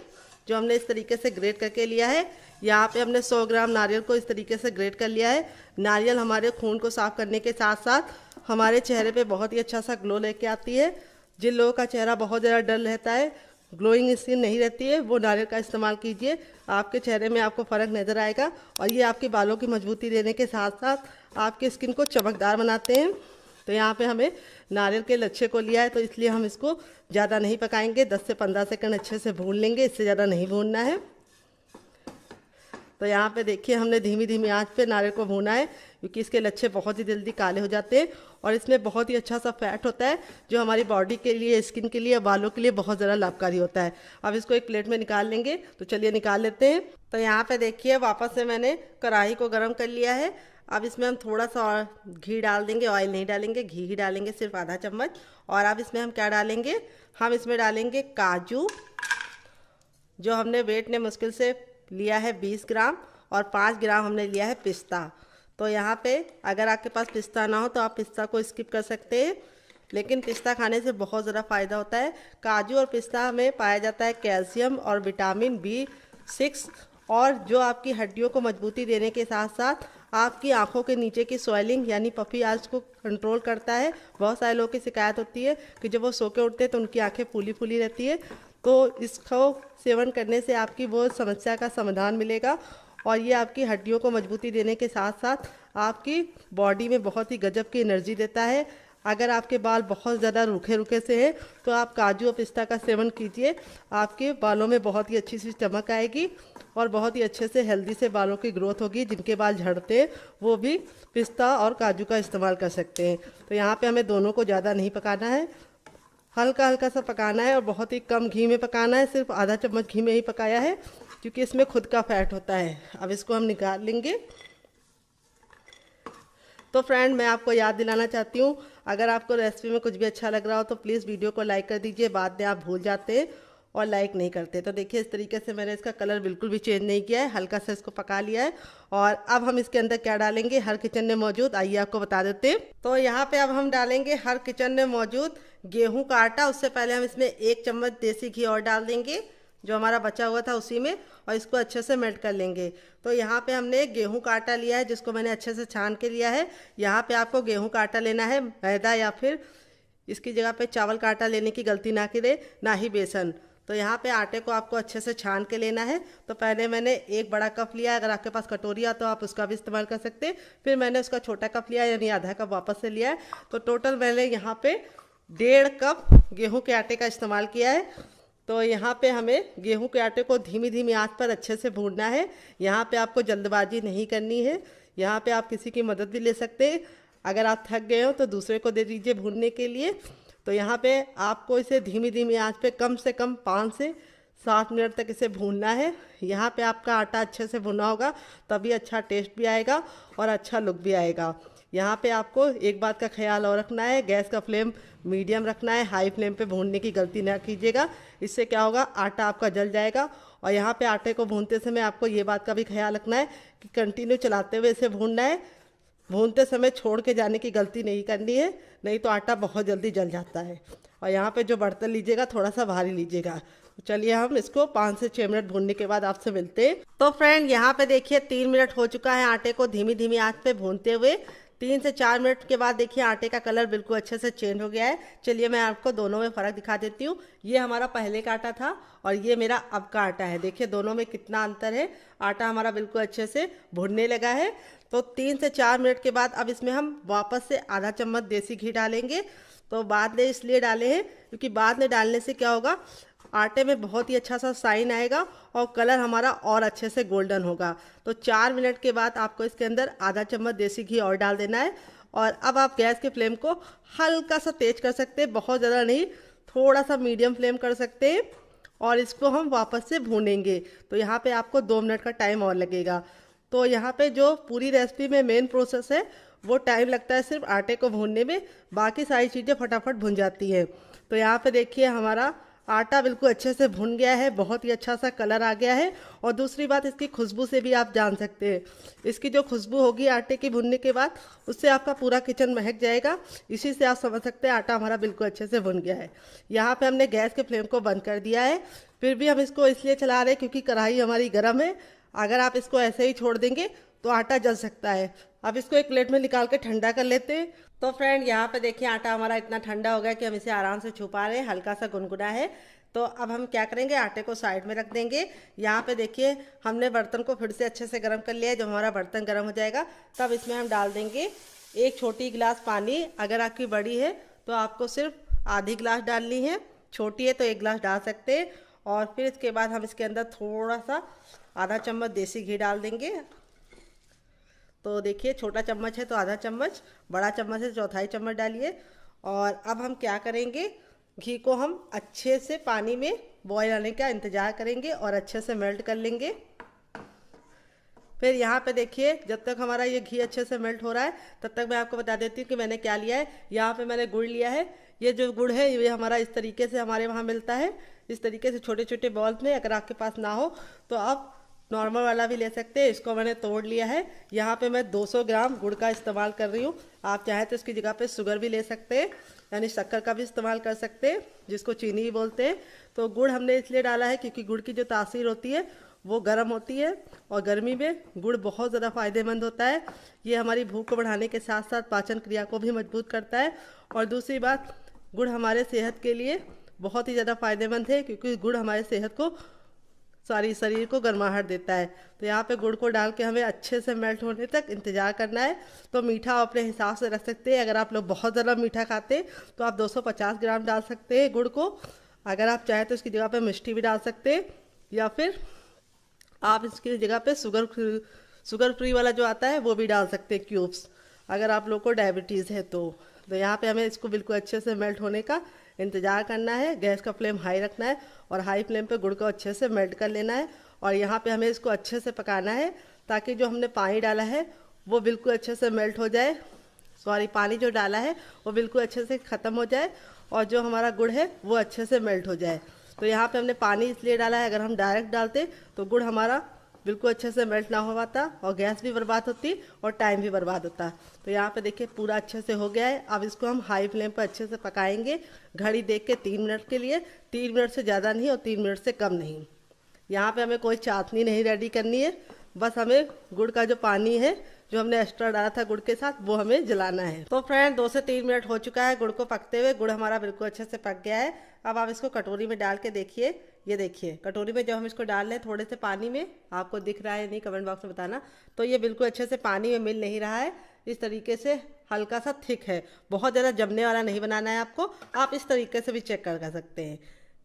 जो हमने इस तरीके से ग्रेट करके लिया है। यहाँ पे हमने 100 ग्राम नारियल को इस तरीके से ग्रेट कर लिया है। नारियल हमारे खून को साफ़ करने के साथ साथ हमारे चेहरे पे बहुत ही अच्छा सा ग्लो लेके आती है। जिन लोगों का चेहरा बहुत ज़्यादा डल रहता है, ग्लोइंग स्किन नहीं रहती है, वो नारियल का इस्तेमाल कीजिए, आपके चेहरे में आपको फ़र्क नज़र आएगा। और ये आपके बालों की मजबूती देने के साथ साथ आपकी स्किन को चमकदार बनाते हैं। तो यहाँ पे हमें नारियल के लच्छे को लिया है, तो इसलिए हम इसको ज़्यादा नहीं पकाएंगे, 10 से 15 सेकंड अच्छे से भून लेंगे, इससे ज़्यादा नहीं भूनना है। तो यहाँ पे देखिए हमने धीमी धीमी आंच पे नारियल को भूना है, क्योंकि इसके लच्छे बहुत ही जल्दी काले हो जाते हैं और इसमें बहुत ही अच्छा सा फैट होता है, जो हमारी बॉडी के लिए, स्किन के लिए, बालों के लिए बहुत ज़्यादा लाभकारी होता है। अब इसको एक प्लेट में निकाल लेंगे, तो चलिए निकाल लेते हैं। तो यहाँ पे देखिए वापस से मैंने कढ़ाई को गर्म कर लिया है। अब इसमें हम थोड़ा सा और घी डाल देंगे, ऑयल नहीं डालेंगे, घी ही डालेंगे, सिर्फ आधा चम्मच। और अब इसमें हम क्या डालेंगे, हम इसमें डालेंगे काजू, जो हमने वेट ने मुश्किल से लिया है 20 ग्राम, और 5 ग्राम हमने लिया है पिस्ता। तो यहाँ पे अगर आपके पास पिस्ता ना हो तो आप पिस्ता को स्किप कर सकते हैं, लेकिन पिस्ता खाने से बहुत ज़्यादा फ़ायदा होता है। काजू और पिस्ता में पाया जाता है कैल्शियम और विटामिन B6, और जो आपकी हड्डियों को मजबूती देने के साथ साथ आपकी आंखों के नीचे की स्वेलिंग यानी पफी आइज को कंट्रोल करता है। बहुत सारे लोगों की शिकायत होती है कि जब वो सो के उठते हैं तो उनकी आंखें फूली फूली रहती है, तो इसको सेवन करने से आपकी वो समस्या का समाधान मिलेगा। और ये आपकी हड्डियों को मजबूती देने के साथ साथ आपकी बॉडी में बहुत ही गजब की एनर्जी देता है। अगर आपके बाल बहुत ज़्यादा रूखे रूखे से हैं तो आप काजू और पिस्ता का सेवन कीजिए, आपके बालों में बहुत ही अच्छी सी चमक आएगी और बहुत ही अच्छे से हेल्दी से बालों की ग्रोथ होगी। जिनके बाल झड़ते हैं वो भी पिस्ता और काजू का इस्तेमाल कर सकते हैं। तो यहाँ पे हमें दोनों को ज़्यादा नहीं पकाना है, हल्का हल्का सा पकाना है और बहुत ही कम घी में पकाना है। सिर्फ आधा चम्मच घी में ही पकाया है, क्योंकि इसमें खुद का फैट होता है। अब इसको हम निकाल लेंगे। तो फ्रेंड, मैं आपको याद दिलाना चाहती हूँ, अगर आपको रेसिपी में कुछ भी अच्छा लग रहा हो तो प्लीज़ वीडियो को लाइक कर दीजिए। बाद में आप भूल जाते हैं और लाइक नहीं करते। तो देखिए इस तरीके से मैंने इसका कलर बिल्कुल भी चेंज नहीं किया है, हल्का सा इसको पका लिया है। और अब हम इसके अंदर क्या डालेंगे, हर किचन में मौजूद, आइए आपको बता देते हैं। तो यहाँ पे अब हम डालेंगे हर किचन में मौजूद गेहूँ का आटा। उससे पहले हम इसमें 1 चम्मच देसी घी और डाल देंगे, जो हमारा बचा हुआ था उसी में, और इसको अच्छे से मेल्ट कर लेंगे। तो यहाँ पे हमने गेहूं का आटा लिया है, जिसको मैंने अच्छे से छान के लिया है। यहाँ पे आपको गेहूं का आटा लेना है, मैदा या फिर इसकी जगह पे चावल का आटा लेने की गलती ना करें, ना ही बेसन। तो यहाँ पे आटे को आपको अच्छे से छान के लेना है। तो पहले मैंने 1 बड़ा कप लिया, अगर आपके पास कटोरी है तो आप उसका भी इस्तेमाल कर सकते हैं। फिर मैंने उसका छोटा कप लिया, यानी आधा कप वापस से लिया है। तो टोटल मैंने यहाँ पे 1.5 कप गेहूँ के आटे का इस्तेमाल किया है। तो यहाँ पे हमें गेहूं के आटे को धीमी धीमी आंच पर अच्छे से भूनना है। यहाँ पे आपको जल्दबाजी नहीं करनी है, यहाँ पे आप किसी की मदद भी ले सकते हैं। अगर आप थक गए हो तो दूसरे को दे दीजिए भूनने के लिए। तो यहाँ पे आपको इसे धीमी धीमी आंच पे कम से कम 5 से 7 मिनट तक इसे भूनना है। यहाँ पे आपका आटा अच्छे से भुना होगा, तभी अच्छा टेस्ट भी आएगा और अच्छा लुक भी आएगा। यहाँ पे आपको एक बात का ख्याल और रखना है, गैस का फ्लेम मीडियम रखना है, हाई फ्लेम पे भूनने की गलती ना कीजिएगा। इससे क्या होगा, आटा आपका जल जाएगा। और यहाँ पे आटे को भूनते समय आपको ये बात का भी ख्याल रखना है कि कंटिन्यू चलाते हुए इसे भूनना है। भूनते समय छोड़ के जाने की गलती नहीं करनी है, नहीं तो आटा बहुत जल्दी जल जाता है। और यहाँ पे जो बर्तन लीजिएगा थोड़ा सा भारी लीजिएगा। तो चलिए हम इसको 5 से 6 मिनट भूनने के बाद आपसे मिलते हैं। तो फ्रेंड यहाँ पे देखिए 3 मिनट हो चुका है आटे को धीमी धीमी आंच पे भूनते हुए। 3 से 4 मिनट के बाद देखिए आटे का कलर बिल्कुल अच्छे से चेंज हो गया है। चलिए मैं आपको दोनों में फ़र्क दिखा देती हूँ। ये हमारा पहले का आटा था और ये मेरा अब का आटा है। देखिए दोनों में कितना अंतर है। आटा हमारा बिल्कुल अच्छे से भुनने लगा है। तो 3 से 4 मिनट के बाद अब इसमें हम वापस से आधा चम्मच देसी घी डालेंगे। तो बाद में इसलिए डाले हैं क्योंकि बाद में डालने से क्या होगा, आटे में बहुत ही अच्छा सा साइन आएगा और कलर हमारा और अच्छे से गोल्डन होगा। तो 4 मिनट के बाद आपको इसके अंदर आधा चम्मच देसी घी और डाल देना है। और अब आप गैस के फ्लेम को हल्का सा तेज कर सकते हैं, बहुत ज़्यादा नहीं, थोड़ा सा मीडियम फ्लेम कर सकते हैं। और इसको हम वापस से भूनेंगे। तो यहाँ पे आपको 2 मिनट का टाइम और लगेगा। तो यहाँ पे जो पूरी रेसिपी में मेन प्रोसेस है वो टाइम लगता है सिर्फ आटे को भूनने में, बाकी सारी चीज़ें फटाफट भुन जाती हैं। तो यहाँ पे देखिए हमारा आटा बिल्कुल अच्छे से भुन गया है, बहुत ही अच्छा सा कलर आ गया है। और दूसरी बात, इसकी खुशबू से भी आप जान सकते हैं। इसकी जो खुशबू होगी आटे की भुनने के बाद, उससे आपका पूरा किचन महक जाएगा। इसी से आप समझ सकते हैं आटा हमारा बिल्कुल अच्छे से भुन गया है। यहाँ पे हमने गैस के फ्लेम को बंद कर दिया है। फिर भी हम इसको इसलिए चला रहे हैं क्योंकि कढ़ाई हमारी गर्म है। अगर आप इसको ऐसे ही छोड़ देंगे तो आटा जल सकता है। अब इसको एक प्लेट में निकाल के ठंडा कर लेते हैं। तो फ्रेंड यहाँ पे देखिए आटा हमारा इतना ठंडा हो गया कि हम इसे आराम से छू पा रहे हैं, हल्का सा गुनगुना है। तो अब हम क्या करेंगे, आटे को साइड में रख देंगे। यहाँ पे देखिए हमने बर्तन को फिर से अच्छे से गर्म कर लिया है। जब हमारा बर्तन गर्म हो जाएगा तब इसमें हम डाल देंगे 1 छोटी गिलास पानी। अगर आपकी बड़ी है तो आपको सिर्फ आधी गिलास डालनी है, छोटी है तो 1 गिलास डाल सकते हैं। और फिर इसके बाद हम इसके अंदर थोड़ा सा आधा चम्मच देसी घी डाल देंगे। तो देखिए छोटा चम्मच है तो आधा चम्मच, बड़ा चम्मच है 1/4 चम्मच डालिए। और अब हम क्या करेंगे, घी को हम अच्छे से पानी में बॉयल आने का इंतज़ार करेंगे और अच्छे से मेल्ट कर लेंगे। फिर यहाँ पे देखिए जब तक हमारा ये घी अच्छे से मेल्ट हो रहा है तब तक मैं आपको बता देती हूँ कि मैंने क्या लिया है। यहाँ पे मैंने गुड़ लिया है। ये जो गुड़ है ये हमारा इस तरीके से हमारे वहाँ मिलता है, इस तरीके से छोटे छोटे बॉल्स में। अगर आपके पास ना हो तो आप नॉर्मल वाला भी ले सकते हैं। इसको मैंने तोड़ लिया है। यहाँ पे मैं 200 ग्राम गुड़ का इस्तेमाल कर रही हूँ। आप चाहे तो इसकी जगह पे शुगर भी ले सकते हैं, यानी शक्कर का भी इस्तेमाल कर सकते हैं, जिसको चीनी भी बोलते हैं। तो गुड़ हमने इसलिए डाला है क्योंकि गुड़ की जो तासीर होती है वो गर्म होती है और गर्मी में गुड़ बहुत ज़्यादा फायदेमंद होता है। ये हमारी भूख को बढ़ाने के साथ साथ पाचन क्रिया को भी मजबूत करता है। और दूसरी बात, गुड़ हमारे सेहत के लिए बहुत ही ज़्यादा फायदेमंद है क्योंकि गुड़ हमारे सेहत को, सारी शरीर को गर्माहट देता है। तो यहाँ पे गुड़ को डाल के हमें अच्छे से मेल्ट होने तक इंतज़ार करना है। तो मीठा आप अपने हिसाब से रख सकते हैं। अगर आप लोग बहुत ज़्यादा मीठा खाते हैं तो आप 250 ग्राम डाल सकते हैं गुड़ को। अगर आप चाहें तो इसकी जगह पे मिष्टी भी डाल सकते हैं, या फिर आप इसकी जगह पे शुगर फ्री वाला जो आता है वो भी डाल सकते हैं, क्यूब्स, अगर आप लोग को डायबिटीज़ है तो। यहाँ पे हमें इसको बिल्कुल अच्छे से मेल्ट होने का इंतज़ार करना है। गैस का फ्लेम हाई रखना है और हाई फ्लेम पे गुड़ को अच्छे से मेल्ट कर लेना है। और यहाँ पे हमें इसको अच्छे से पकाना है ताकि जो हमने पानी डाला है वो बिल्कुल अच्छे से मेल्ट हो जाए। पानी जो डाला है वो बिल्कुल अच्छे से ख़त्म हो जाए और जो हमारा गुड़ है वो अच्छे से मेल्ट हो जाए। तो यहाँ पे हमने पानी इसलिए डाला है, अगर हम डायरेक्ट डालते तो गुड़ हमारा बिल्कुल अच्छे से मेल्ट ना हो पाता और गैस भी बर्बाद होती और टाइम भी बर्बाद होता। तो यहाँ पे देखिए पूरा अच्छे से हो गया है। अब इसको हम हाई फ्लेम पर अच्छे से पकाएंगे, घड़ी देख के 3 मिनट के लिए। 3 मिनट से ज़्यादा नहीं और 3 मिनट से कम नहीं। यहाँ पे हमें कोई चाशनी नहीं रेडी करनी है, बस हमें गुड़ का जो पानी है जो हमने एक्स्ट्रा डाला था गुड़ के साथ वो हमें जलाना है। तो फ्रेंड 2 से 3 मिनट हो चुका है गुड़ को पकते हुए। गुड़ हमारा बिल्कुल अच्छे से पक गया है। अब आप इसको कटोरी में डाल के देखिए। ये देखिए कटोरी में जब हम इसको डाल रहे हैं थोड़े से पानी में, आपको दिख रहा है नहीं कमेंट बॉक्स में बताना। तो ये बिल्कुल अच्छे से पानी में मिल नहीं रहा है, इस तरीके से हल्का सा थिक है। बहुत ज़्यादा जमने वाला नहीं बनाना है आपको। आप इस तरीके से भी चेक कर सकते हैं।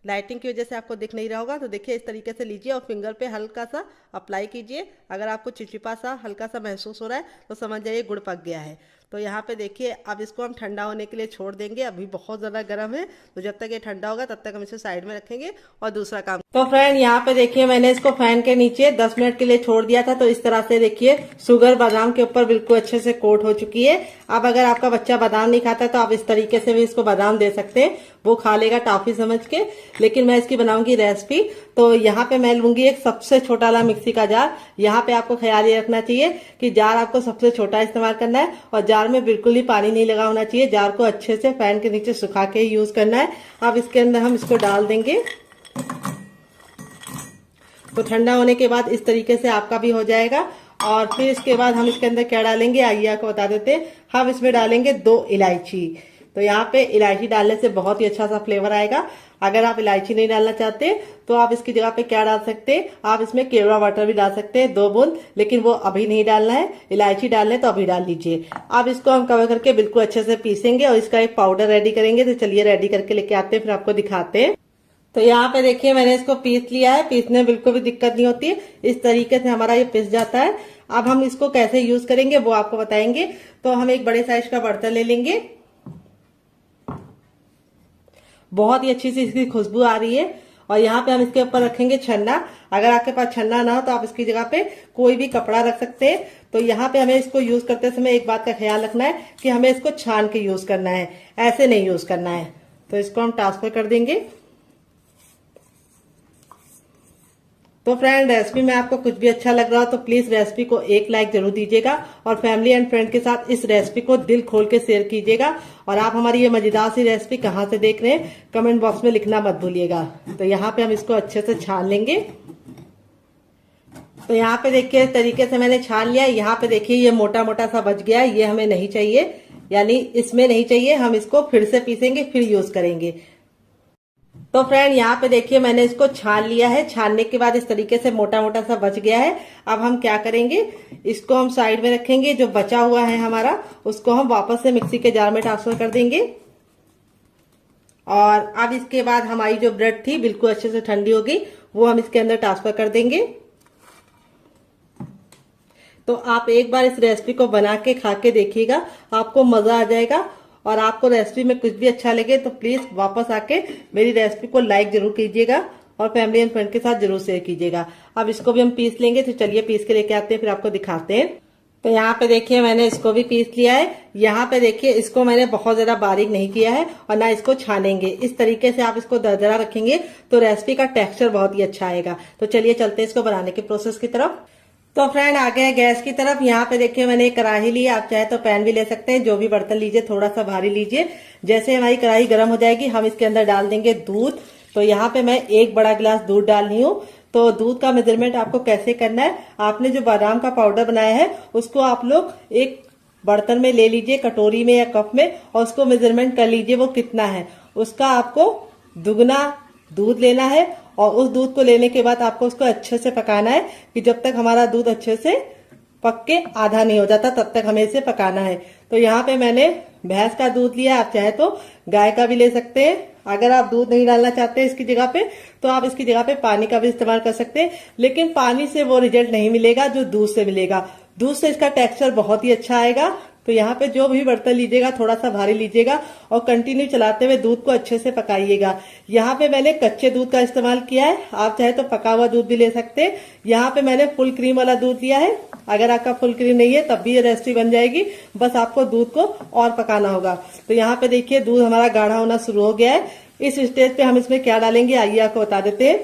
लाइटिंग की वजह से आपको दिख नहीं रहा होगा तो देखिए इस तरीके से लीजिए और फिंगर पे हल्का सा अप्लाई कीजिए। अगर आपको चिपचिपा सा हल्का सा महसूस हो रहा है तो समझ जाइए गुड़ पक गया है। तो यहाँ पे देखिए अब इसको हम ठंडा होने के लिए छोड़ देंगे। अभी बहुत ज़्यादा गर्म है तो जब तक ये ठंडा होगा तब तक हम इसे साइड में रखेंगे और दूसरा काम तो फ्रेंड यहाँ पे देखिए मैंने इसको फैन के नीचे 10 मिनट के लिए छोड़ दिया था। तो इस तरह से देखिए शुगर बादाम के ऊपर बिल्कुल अच्छे से कोट हो चुकी है। अब अगर आपका बच्चा बादाम नहीं खाता तो आप इस तरीके से भी इसको बादाम दे सकते हैं, वो खा लेगा टॉफी समझ के। लेकिन मैं इसकी बनाऊंगी रेसिपी। तो यहाँ पे मैं लूंगी एक सबसे छोटा वाला मिक्सी का जार। यहाँ पे आपको ख्याल ये रखना चाहिए कि जार आपको सबसे छोटा इस्तेमाल करना है और जार में बिल्कुल ही पानी नहीं लगा होना चाहिए। जार को अच्छे से फैन के नीचे सुखा के यूज करना है। अब इसके अंदर हम इसको डाल देंगे। तो ठंडा होने के बाद इस तरीके से आपका भी हो जाएगा। और फिर इसके बाद हम इसके अंदर क्या डालेंगे आइए आपको बता देते हैं। हम इसमें डालेंगे 2 इलायची। तो यहाँ पे इलायची डालने से बहुत ही अच्छा सा फ्लेवर आएगा। अगर आप इलायची नहीं डालना चाहते तो आप इसकी जगह पे क्या डाल सकते हैं, आप इसमें केवड़ा वाटर भी डाल सकते हैं 2 बूंद, लेकिन वो अभी नहीं डालना है। इलायची डालने तो अभी डाल लीजिए। अब इसको हम कवर करके बिल्कुल अच्छे से पीसेंगे और इसका एक पाउडर रेडी करेंगे। तो चलिए रेडी करके लेके आते हैं, फिर आपको दिखाते हैं। तो यहाँ पे देखिए मैंने इसको पीस लिया है। पीसने में बिल्कुल भी दिक्कत नहीं होती है, इस तरीके से हमारा ये पिस जाता है। अब हम इसको कैसे यूज करेंगे वो आपको बताएंगे। तो हम एक बड़े साइज का बर्तन ले लेंगे। बहुत ही अच्छी सी इसकी खुशबू आ रही है। और यहाँ पे हम इसके ऊपर रखेंगे छन्ना। अगर आपके पास छन्ना ना हो तो आप इसकी जगह पे कोई भी कपड़ा रख सकते हैं। तो यहाँ पे हमें इसको यूज करते समय एक बात का ख्याल रखना है कि हमें इसको छान के यूज करना है, ऐसे नहीं यूज करना है। तो इसको हम ट्रांसफर कर देंगे। तो फ्रेंड रेसिपी में आपको कुछ भी अच्छा लग रहा हो तो प्लीज रेसिपी को एक लाइक जरूर दीजिएगा और फैमिली एंड फ्रेंड के साथ इस रेसिपी को दिल खोल के शेयर कीजिएगा। और आप हमारी ये मजेदार सी रेसिपी कहाँ से देख रहे हैं कमेंट बॉक्स में लिखना मत भूलिएगा। तो यहाँ पे हम इसको अच्छे से छान लेंगे। तो यहाँ पे देखिए इस तरीके से मैंने छान लिया। यहाँ पे देखिए ये मोटा मोटा सा बच गया है, ये हमें नहीं चाहिए, यानी इसमें नहीं चाहिए। हम इसको फिर से पीसेंगे, फिर यूज करेंगे। तो फ्रेंड यहाँ पे देखिए मैंने इसको छान लिया है। छानने के बाद इस तरीके से मोटा मोटा सा बच गया है। अब हम क्या करेंगे, इसको हम साइड में रखेंगे। जो बचा हुआ है हमारा उसको हम वापस से मिक्सी के जार में ट्रांसफर कर देंगे। और अब इसके बाद हमारी जो ब्रेड थी बिल्कुल अच्छे से ठंडी हो गई, वो हम इसके अंदर ट्रांसफर कर देंगे। तो आप एक बार इस रेसिपी को बना के खा के देखिएगा, आपको मजा आ जाएगा। और आपको रेसिपी में कुछ भी अच्छा लगे तो प्लीज वापस आके मेरी रेसिपी को लाइक जरूर कीजिएगा और फैमिली एंड फ्रेंड के साथ जरूर शेयर कीजिएगा। अब इसको भी हम पीस लेंगे। तो चलिए पीस के लेके आते हैं, फिर आपको दिखाते हैं। तो यहाँ पे देखिए मैंने इसको भी पीस लिया है। यहाँ पे देखिए इसको मैंने बहुत ज्यादा बारीक नहीं किया है और ना इसको छानेंगे। इस तरीके से आप इसको दरदरा रखेंगे तो रेसिपी का टेक्सचर बहुत ही अच्छा आएगा। तो चलिए चलते हैं इसको बनाने के प्रोसेस की तरफ। तो फ्रेंड आ गए गैस की तरफ। यहाँ पे देखिए मैंने एक कढ़ाई ली है, आप चाहे तो पैन भी ले सकते हैं, जो भी बर्तन लीजिए थोड़ा सा भारी लीजिए। जैसे हमारी कढ़ाई गर्म हो जाएगी हम इसके अंदर डाल देंगे दूध। तो यहाँ पे मैं 1 बड़ा गिलास दूध डाल रही हूँ। तो दूध का मेजरमेंट आपको कैसे करना है, आपने जो बादाम का पाउडर बनाया है उसको आप लोग एक बर्तन में ले लीजिए, कटोरी में या कप में, और उसको मेजरमेंट कर लीजिए वो कितना है। उसका आपको दुगना दूध लेना है और उस दूध को लेने के बाद आपको उसको अच्छे से पकाना है कि जब तक हमारा दूध अच्छे से पक के आधा नहीं हो जाता तब तक हमें इसे पकाना है। तो यहाँ पे मैंने भैंस का दूध लिया, आप चाहे तो गाय का भी ले सकते हैं। अगर आप दूध नहीं डालना चाहते इसकी जगह पे तो आप इसकी जगह पे पानी का भी इस्तेमाल कर सकते हैं, लेकिन पानी से वो रिजल्ट नहीं मिलेगा जो दूध से मिलेगा। दूध से इसका टेक्सचर बहुत ही अच्छा आएगा। तो यहाँ पे जो भी बर्तन लीजिएगा थोड़ा सा भारी लीजिएगा और कंटिन्यू चलाते हुए दूध को अच्छे से पकाइएगा। यहाँ पे मैंने कच्चे दूध का इस्तेमाल किया है, आप चाहे तो पका हुआ दूध भी ले सकते हैं। यहाँ पे मैंने फुल क्रीम वाला दूध लिया है। अगर आपका फुल क्रीम नहीं है तब भी ये रेसिपी बन जाएगी, बस आपको दूध को और पकाना होगा। तो यहाँ पे देखिए दूध हमारा गाढ़ा होना शुरू हो गया है। इस स्टेज पे हम इसमें क्या डालेंगे आइए आपको बता देते हैं।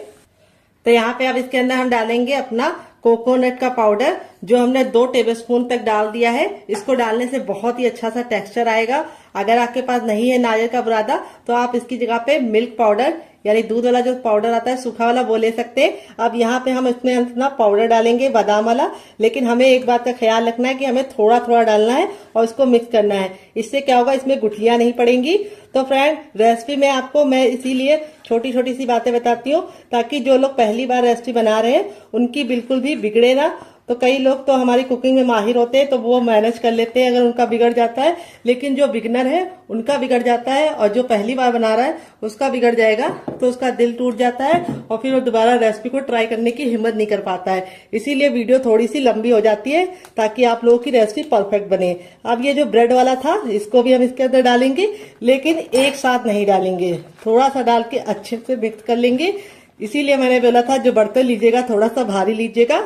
तो यहाँ पे अब इसके अंदर हम डालेंगे अपना कोकोनट का पाउडर, जो हमने 2 टेबलस्पून तक डाल दिया है। इसको डालने से बहुत ही अच्छा सा टेक्सचर आएगा। अगर आपके पास नहीं है नारियल का बुरादा तो आप इसकी जगह पे मिल्क पाउडर यानी दूध वाला जो पाउडर आता है सूखा वाला वो ले सकते हैं। अब यहाँ पे हम इसमें अपना पाउडर डालेंगे बादाम वाला, लेकिन हमें एक बात का ख्याल रखना है कि हमें थोड़ा थोड़ा डालना है और इसको मिक्स करना है। इससे क्या होगा, इसमें गुठलियां नहीं पड़ेंगी। तो फ्रेंड रेसिपी में आपको मैं इसीलिए छोटी छोटी सी बातें बताती हूँ ताकि जो लोग पहली बार रेसिपी बना रहे हैं उनकी बिल्कुल भी बिगड़े ना। तो कई लोग तो हमारी कुकिंग में माहिर होते हैं तो वो मैनेज कर लेते हैं अगर उनका बिगड़ जाता है, लेकिन जो बिगनर है उनका बिगड़ जाता है और जो पहली बार बना रहा है उसका बिगड़ जाएगा तो उसका दिल टूट जाता है और फिर वो दोबारा रेसिपी को ट्राई करने की हिम्मत नहीं कर पाता है। इसीलिए वीडियो थोड़ी सी लंबी हो जाती है ताकि आप लोगों की रेसिपी परफेक्ट बने। अब ये जो ब्रेड वाला था इसको भी हम इसके अंदर डालेंगे, लेकिन एक साथ नहीं डालेंगे, थोड़ा सा डाल के अच्छे से मिक्स कर लेंगे इसीलिए मैंने बोला था जो बर्तन लीजिएगा थोड़ा सा भारी लीजिएगा।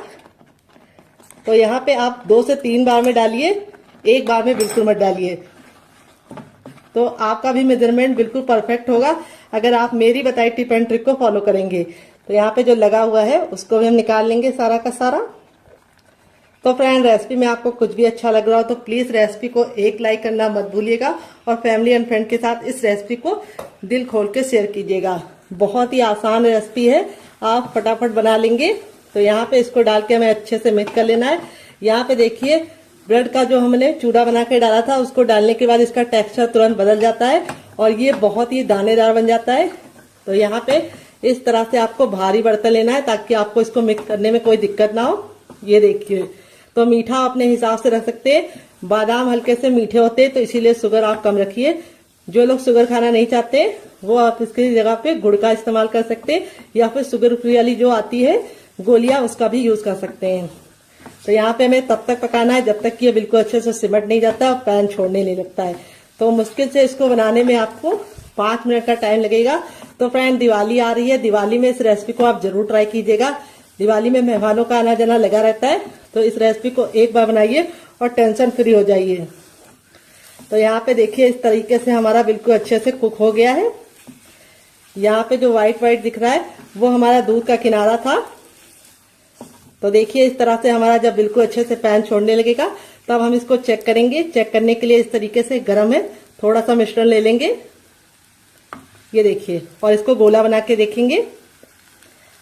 तो यहाँ पे आप 2 से 3 बार में डालिए, एक बार में बिल्कुल मत डालिए, तो आपका भी मेजरमेंट बिल्कुल परफेक्ट होगा अगर आप मेरी बताई टिप एंड ट्रिक को फॉलो करेंगे। तो यहाँ पे जो लगा हुआ है उसको भी हम निकाल लेंगे सारा का सारा। तो फ्रेंड, रेसिपी में आपको कुछ भी अच्छा लग रहा हो तो प्लीज रेसिपी को एक लाइक करना मत भूलिएगा और फैमिली एंड फ्रेंड के साथ इस रेसिपी को दिल खोल के शेयर कीजिएगा। बहुत ही आसान रेसिपी है, आप फटाफट बना लेंगे। तो यहाँ पे इसको डाल के हमें अच्छे से मिक्स कर लेना है। यहाँ पे देखिए ब्रेड का जो हमने चूड़ा बना के डाला था उसको डालने के बाद इसका टेक्सचर तुरंत बदल जाता है और ये बहुत ही दानेदार बन जाता है। तो यहाँ पे इस तरह से आपको भारी बर्तन लेना है ताकि आपको इसको मिक्स करने में कोई दिक्कत ना हो। ये देखिए, तो मीठा अपने हिसाब से रख सकते हैं। बादाम हल्के से मीठे होते हैं तो इसीलिए शुगर आप कम रखिए। जो लोग शुगर खाना नहीं चाहते वो आप इसकी जगह पे गुड़ का इस्तेमाल कर सकते हैं या फिर शुगर फ्री वाली जो आती है गोलियां उसका भी यूज कर सकते हैं। तो यहाँ पे हमें तब तक पकाना है जब तक कि ये बिल्कुल अच्छे से सिमट नहीं जाता और पैन छोड़ने नहीं लगता है। तो मुश्किल से इसको बनाने में आपको 5 मिनट का टाइम लगेगा। तो फ्रेंड, दिवाली आ रही है, दिवाली में इस रेसिपी को आप जरूर ट्राई कीजिएगा। दिवाली में मेहमानों का आना जाना लगा रहता है, तो इस रेसिपी को एक बार बनाइए और टेंशन फ्री हो जाइए। तो यहाँ पे देखिए इस तरीके से हमारा बिल्कुल अच्छे से कुक हो गया है। यहाँ पे जो व्हाइट दिख रहा है वो हमारा दूध का किनारा था। तो देखिए इस तरह से हमारा जब बिल्कुल अच्छे से पैन छोड़ने लगेगा तब हम इसको चेक करेंगे। चेक करने के लिए इस तरीके से गर्म है, थोड़ा सा मिश्रण ले लेंगे, ये देखिए, और इसको गोला बना के देखेंगे।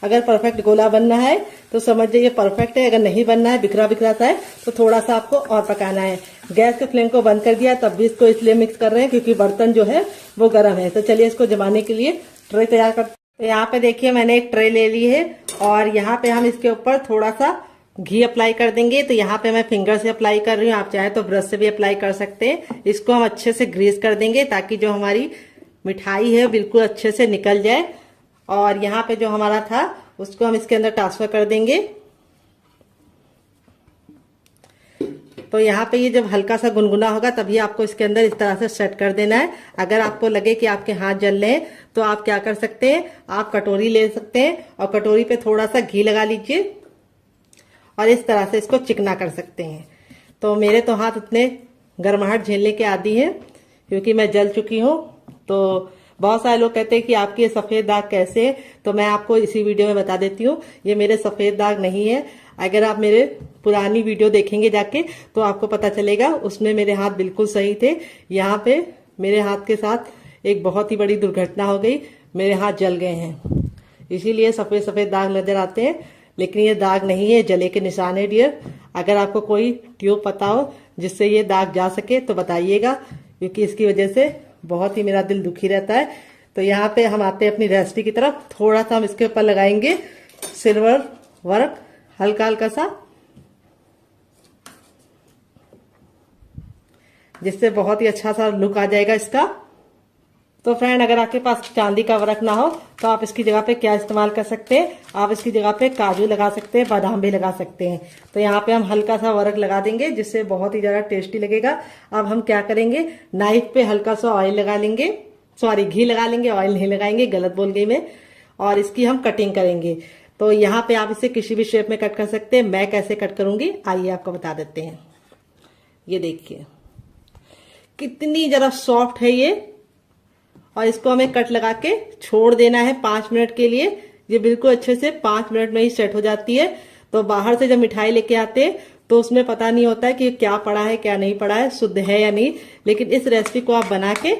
अगर परफेक्ट गोला बनना है तो समझ जाइए परफेक्ट है, अगर नहीं बनना है बिखरा बिखरा सा है तो थोड़ा सा आपको और पकाना है। गैस के फ्लेम को बंद कर दिया, तब भी इसको इसलिए मिक्स कर रहे हैं क्योंकि बर्तन जो है वो गर्म है। तो चलिए इसको जमाने के लिए ट्रे तैयार करते हैं। तो यहाँ पे देखिए मैंने एक ट्रे ले ली है और यहाँ पे हम इसके ऊपर थोड़ा सा घी अप्लाई कर देंगे। तो यहाँ पे मैं फिंगर से अप्लाई कर रही हूँ, आप चाहे तो ब्रश से भी अप्लाई कर सकते हैं। इसको हम अच्छे से ग्रीस कर देंगे ताकि जो हमारी मिठाई है बिल्कुल अच्छे से निकल जाए। और यहाँ पे जो हमारा था उसको हम इसके अंदर ट्रांसफर कर देंगे। तो यहाँ पे ये जब हल्का सा गुनगुना होगा तभी आपको इसके अंदर इस तरह से सेट कर देना है। अगर आपको लगे कि आपके हाथ जल रहे हैं तो आप क्या कर सकते हैं, आप कटोरी ले सकते हैं और कटोरी पे थोड़ा सा घी लगा लीजिए और इस तरह से इसको चिकना कर सकते हैं। तो मेरे तो हाथ इतने गर्माहट झेलने के आदी हैं क्योंकि मैं जल चुकी हूँ। तो बहुत सारे लोग कहते हैं कि आपके सफेद दाग कैसे है, तो मैं आपको इसी वीडियो में बता देती हूँ ये मेरे सफेद दाग नहीं है। अगर आप मेरे पुरानी वीडियो देखेंगे जाके तो आपको पता चलेगा, उसमें मेरे हाथ बिल्कुल सही थे। यहाँ पे मेरे हाथ के साथ एक बहुत ही बड़ी दुर्घटना हो गई, मेरे हाथ जल गए हैं, इसीलिए सफेद सफेद दाग नजर आते हैं। लेकिन ये दाग नहीं है, जले के निशान है डियर। अगर आपको कोई ट्यूब पता हो जिससे ये दाग जा सके तो बताइएगा, क्योंकि इसकी वजह से बहुत ही मेरा दिल दुखी रहता है। तो यहाँ पे हम आते हैं अपनी रेसिपी की तरफ। थोड़ा सा हम इसके ऊपर लगाएंगे सिल्वर वर्क, हल्का हल्का सा, जिससे बहुत ही अच्छा सा लुक आ जाएगा इसका। तो फ्रेंड, अगर आपके पास चांदी का वर्क ना हो तो आप इसकी जगह पे क्या इस्तेमाल कर सकते हैं, आप इसकी जगह पे काजू लगा सकते हैं, बादाम भी लगा सकते हैं। तो यहाँ पे हम हल्का सा वर्क लगा देंगे जिससे बहुत ही ज्यादा टेस्टी लगेगा। अब हम क्या करेंगे, नाइफ पे हल्का सा ऑयल लगा लेंगे, सॉरी घी लगा लेंगे, ऑयल नहीं लगाएंगे, गलत बोल गई मैं। और इसकी हम कटिंग करेंगे। तो यहाँ पे आप इसे किसी भी शेप में कट कर सकते हैं। मैं कैसे कट करूंगी आइए आपको बता देते हैं। ये देखिए कितनी जरा सॉफ्ट है ये, और इसको हमें कट लगा के छोड़ देना है 5 मिनट के लिए। ये बिल्कुल अच्छे से 5 मिनट में ही सेट हो जाती है। तो बाहर से जब मिठाई लेके आते हैं तो उसमें पता नहीं होता है कि क्या पड़ा है क्या नहीं पड़ा है, शुद्ध है या नहीं। लेकिन इस रेसिपी को आप बना के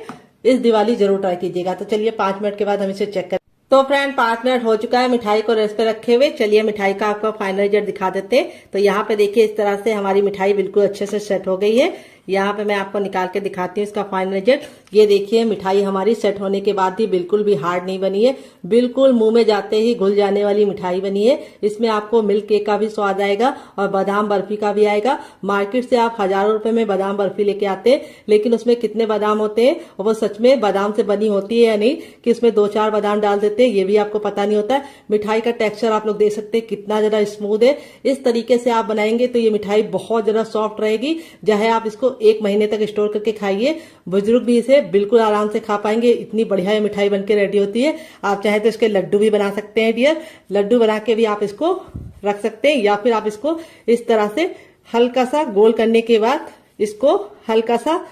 इस दिवाली जरूर ट्राई कीजिएगा। तो चलिए 5 मिनट के बाद हम इसे चेक करें। तो फ्रेंड 5 मिनट हो चुका है मिठाई को रेस्ट पे रखे हुए। चलिए मिठाई का आपको फाइनल रिजल्ट दिखा देते हैं। तो यहाँ पे देखिए इस तरह से हमारी मिठाई बिल्कुल अच्छे से सेट हो गई है। यहाँ पे मैं आपको निकाल के दिखाती हूँ इसका फाइनल रिजल्ट। ये देखिए मिठाई हमारी सेट होने के बाद भी बिल्कुल भी हार्ड नहीं बनी है, बिल्कुल मुंह में जाते ही घुल जाने वाली मिठाई बनी है। इसमें आपको मिल्क केक का भी स्वाद आएगा और बादाम बर्फी का भी आएगा। मार्केट से आप हजारों रुपए में बादाम बर्फी लेके आते हैं, लेकिन उसमें कितने बादाम होते हैं और वो सच में बादाम से बनी होती है या नहीं, कि उसमें 2-4 बादाम डाल देते हैं ये भी आपको पता नहीं होता है। मिठाई का टेक्सचर आप लोग देख सकते हैं कितना ज्यादा स्मूथ है। इस तरीके से आप बनाएंगे तो ये मिठाई बहुत ज्यादा सॉफ्ट रहेगी, चाहे आप इसको इसको 1 महीने तक स्टोर करके खाइए। बुजुर्ग भी इसे बिल्कुल आराम से खा पाएंगे, इतनी बढ़िया ये मिठाई बनके रेडी होती है। आप चाहे तो इसके लड्डू भी बना सकते हैं डियर। लड्डू बना के भी आप इसको रख सकते हैं, या फिर आप इसको इस तरह से हल्का सा गोल करने के बाद इसको हल्का सा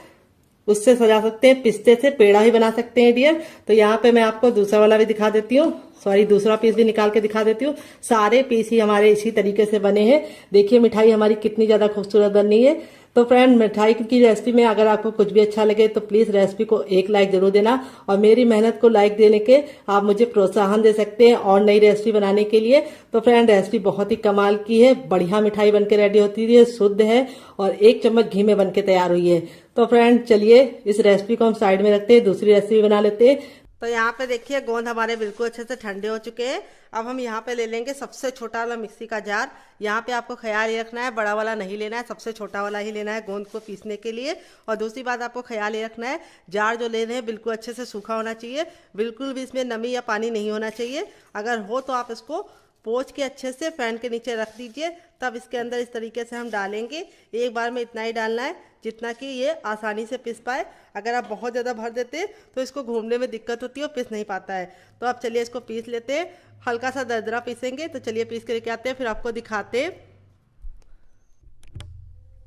उससे सजा सकते हैं। पिस्ते से पेड़ा भी बना सकते हैं डियर। तो यहाँ पे मैं आपको दूसरा वाला भी दिखा देती हूँ, सॉरी दूसरा पीस भी निकाल के दिखा देती हूँ। सारे पीस ही हमारे इसी तरीके से बने हैं। देखिए मिठाई हमारी कितनी ज्यादा खूबसूरत बनी है। तो फ्रेंड, मिठाई की रेसिपी में अगर आपको कुछ भी अच्छा लगे तो प्लीज रेसिपी को एक लाइक जरूर देना, और मेरी मेहनत को लाइक देने के आप मुझे प्रोत्साहन दे सकते हैं और नई रेसिपी बनाने के लिए। तो फ्रेंड, रेसिपी बहुत ही कमाल की है, बढ़िया मिठाई बनके रेडी होती है, शुद्ध है और 1 चम्मच घी में बनके तैयार हुई है। तो फ्रेंड चलिए इस रेसिपी को हम साइड में रखते हैं, दूसरी रेसिपी बना लेते हैं। तो यहाँ पे देखिए गोंद हमारे बिल्कुल अच्छे से ठंडे हो चुके हैं। अब हम यहाँ पे ले लेंगे सबसे छोटा वाला मिक्सी का जार। यहाँ पे आपको ख्याल ये रखना है बड़ा वाला नहीं लेना है, सबसे छोटा वाला ही लेना है गोंद को पीसने के लिए। और दूसरी बात आपको ख्याल ये रखना है जार जो ले रहे हैं बिल्कुल अच्छे से सूखा होना चाहिए, बिल्कुल भी इसमें नमी या पानी नहीं होना चाहिए। अगर हो तो आप इसको पोंछ के अच्छे से फैन के नीचे रख दीजिए, तब इसके अंदर इस तरीके से हम डालेंगे। एक बार में इतना ही डालना है जितना कि ये आसानी से पिस पाए। अगर आप बहुत ज़्यादा भर देते तो इसको घूमने में दिक्कत होती है और पिस नहीं पाता है। तो अब चलिए इसको पीस लेते हैं, हल्का सा दरदरा पीसेंगे। तो चलिए पीस के लेके आते हैं, फिर आपको दिखाते हैं।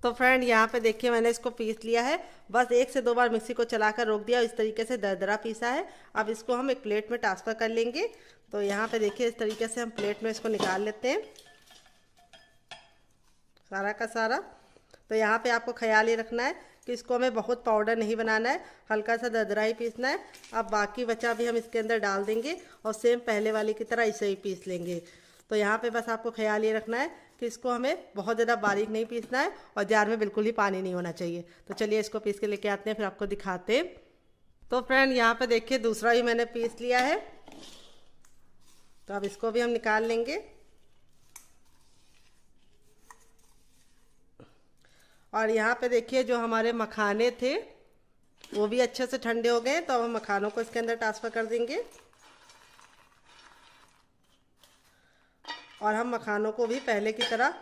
तो फ्रेंड यहाँ पे देखिए मैंने इसको पीस लिया है, बस 1 से 2 बार मिक्सी को चलाकर रोक दिया, इस तरीके से दरदरा पीसा है। अब इसको हम एक प्लेट में ट्रांसफ़र कर लेंगे। तो यहाँ पे देखिए इस तरीके से हम प्लेट में इसको निकाल लेते हैं सारा का सारा। तो यहाँ पे आपको ख्याल ये रखना है कि इसको हमें बहुत पाउडर नहीं बनाना है, हल्का सा दरदरा ही पीसना है। अब बाकी बचा भी हम इसके अंदर डाल देंगे और सेम पहले वाली की तरह इसे ही पीस लेंगे। तो यहाँ पे बस आपको ख्याल ये रखना है कि इसको हमें बहुत ज़्यादा बारीक नहीं पीसना है और जार में बिल्कुल ही पानी नहीं होना चाहिए। तो चलिए इसको पीस के लेके आते हैं, फिर आपको दिखाते हैं। तो फ्रेंड यहाँ पे देखिए दूसरा भी मैंने पीस लिया है, तो अब इसको भी हम निकाल लेंगे। और यहाँ पे देखिए जो हमारे मखाने थे वो भी अच्छे से ठंडे हो गए, तो अब हम मखानों को इसके अंदर ट्रांसफ़र कर देंगे। और हम मखानों को भी पहले की तरह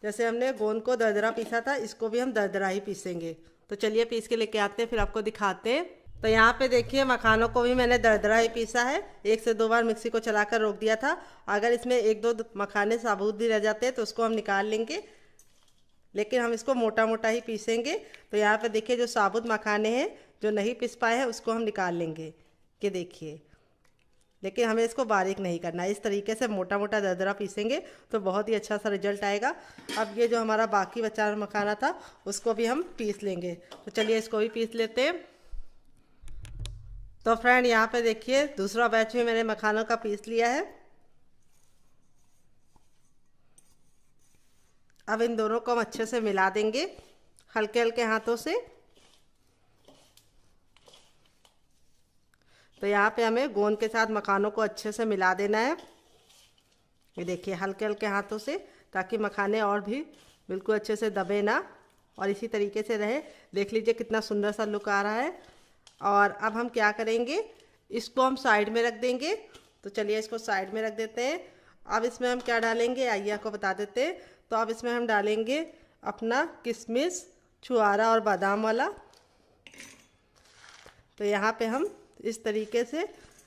जैसे हमने गोंद को दरदरा पीसा था, इसको भी हम दरदरा ही पीसेंगे। तो चलिए पीस के लेके आते हैं, फिर आपको दिखाते हैं। तो यहाँ पे देखिए मखानों को भी मैंने दरदरा ही पीसा है, 1 से 2 बार मिक्सी को चलाकर रोक दिया था। अगर इसमें 1-2 मखाने साबुत भी रह जाते हैं तो उसको हम निकाल लेंगे, लेकिन हम इसको मोटा मोटा ही पीसेंगे। तो यहाँ पे देखिए जो साबुत मखाने हैं जो नहीं पिस पाए हैं उसको हम निकाल लेंगे, कि देखिए, लेकिन हमें इसको बारीक नहीं करना है, इस तरीके से मोटा मोटा दरदरा पीसेंगे तो बहुत ही अच्छा सा रिजल्ट आएगा। अब ये जो हमारा बाकी बचा मखाना था उसको भी हम पीस लेंगे। तो चलिए इसको भी पीस लेते हैं। तो फ्रेंड यहाँ पे देखिए दूसरा बैच भी मैंने मखानों का पीस लिया है। अब इन दोनों को हम अच्छे से मिला देंगे हल्के हल्के हाथों से। तो यहाँ पे हमें गोंद के साथ मखानों को अच्छे से मिला देना है, ये देखिए हल्के हल्के हाथों से, ताकि मखाने और भी बिल्कुल अच्छे से दबे ना और इसी तरीके से रहे। देख लीजिए कितना सुंदर सा लुक आ रहा है। और अब हम क्या करेंगे, इसको हम साइड में रख देंगे। तो चलिए इसको साइड में रख देते हैं। अब इसमें हम क्या डालेंगे आइए आपको बता देते हैं। तो अब इसमें हम डालेंगे अपना किशमिश, छुआरा और बादाम वाला। तो यहाँ पे हम इस तरीके से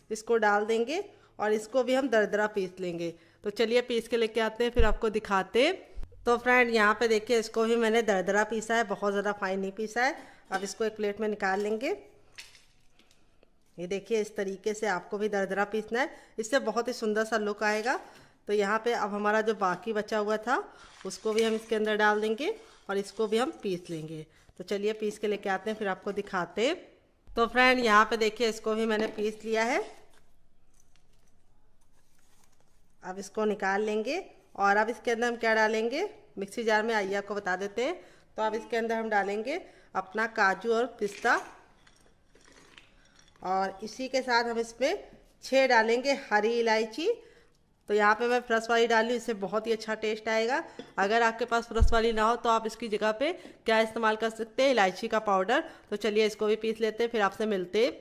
इसको डाल देंगे और इसको भी हम दरदरा पीस लेंगे। तो चलिए पीस के लेके आते हैं, फिर आपको दिखाते हैं। तो फ्रेंड यहाँ पे देखिए इसको भी मैंने दरदरा पीसा है, बहुत ज़्यादा फाइन नहीं पीसा है। अब इसको एक प्लेट में निकाल लेंगे। ये देखिए इस तरीके से आपको भी दरदरा पीसना है, इससे बहुत ही सुंदर सा लुक आएगा। तो यहाँ पे अब हमारा जो बाकी बचा हुआ था उसको भी हम इसके अंदर डाल देंगे और इसको भी हम पीस लेंगे। तो चलिए पीस के लेके आते हैं, फिर आपको दिखाते हैं। तो फ्रेंड यहाँ पे देखिए इसको भी मैंने पीस लिया है। अब इसको निकाल लेंगे और अब इसके अंदर हम क्या डालेंगे, मिक्सी जार में आइए आपको बता देते हैं। तो अब इसके अंदर हम डालेंगे अपना काजू और पिस्ता, और इसी के साथ हम इसमें 6 डालेंगे हरी इलायची। तो यहाँ पे मैं फ्रेश वाली डाली, इससे बहुत ही अच्छा टेस्ट आएगा। अगर आपके पास फ्रेश वाली ना हो तो आप इसकी जगह पे क्या इस्तेमाल कर सकते हैं, इलायची का पाउडर। तो चलिए इसको भी पीस लेते हैं, फिर आपसे मिलते हैं।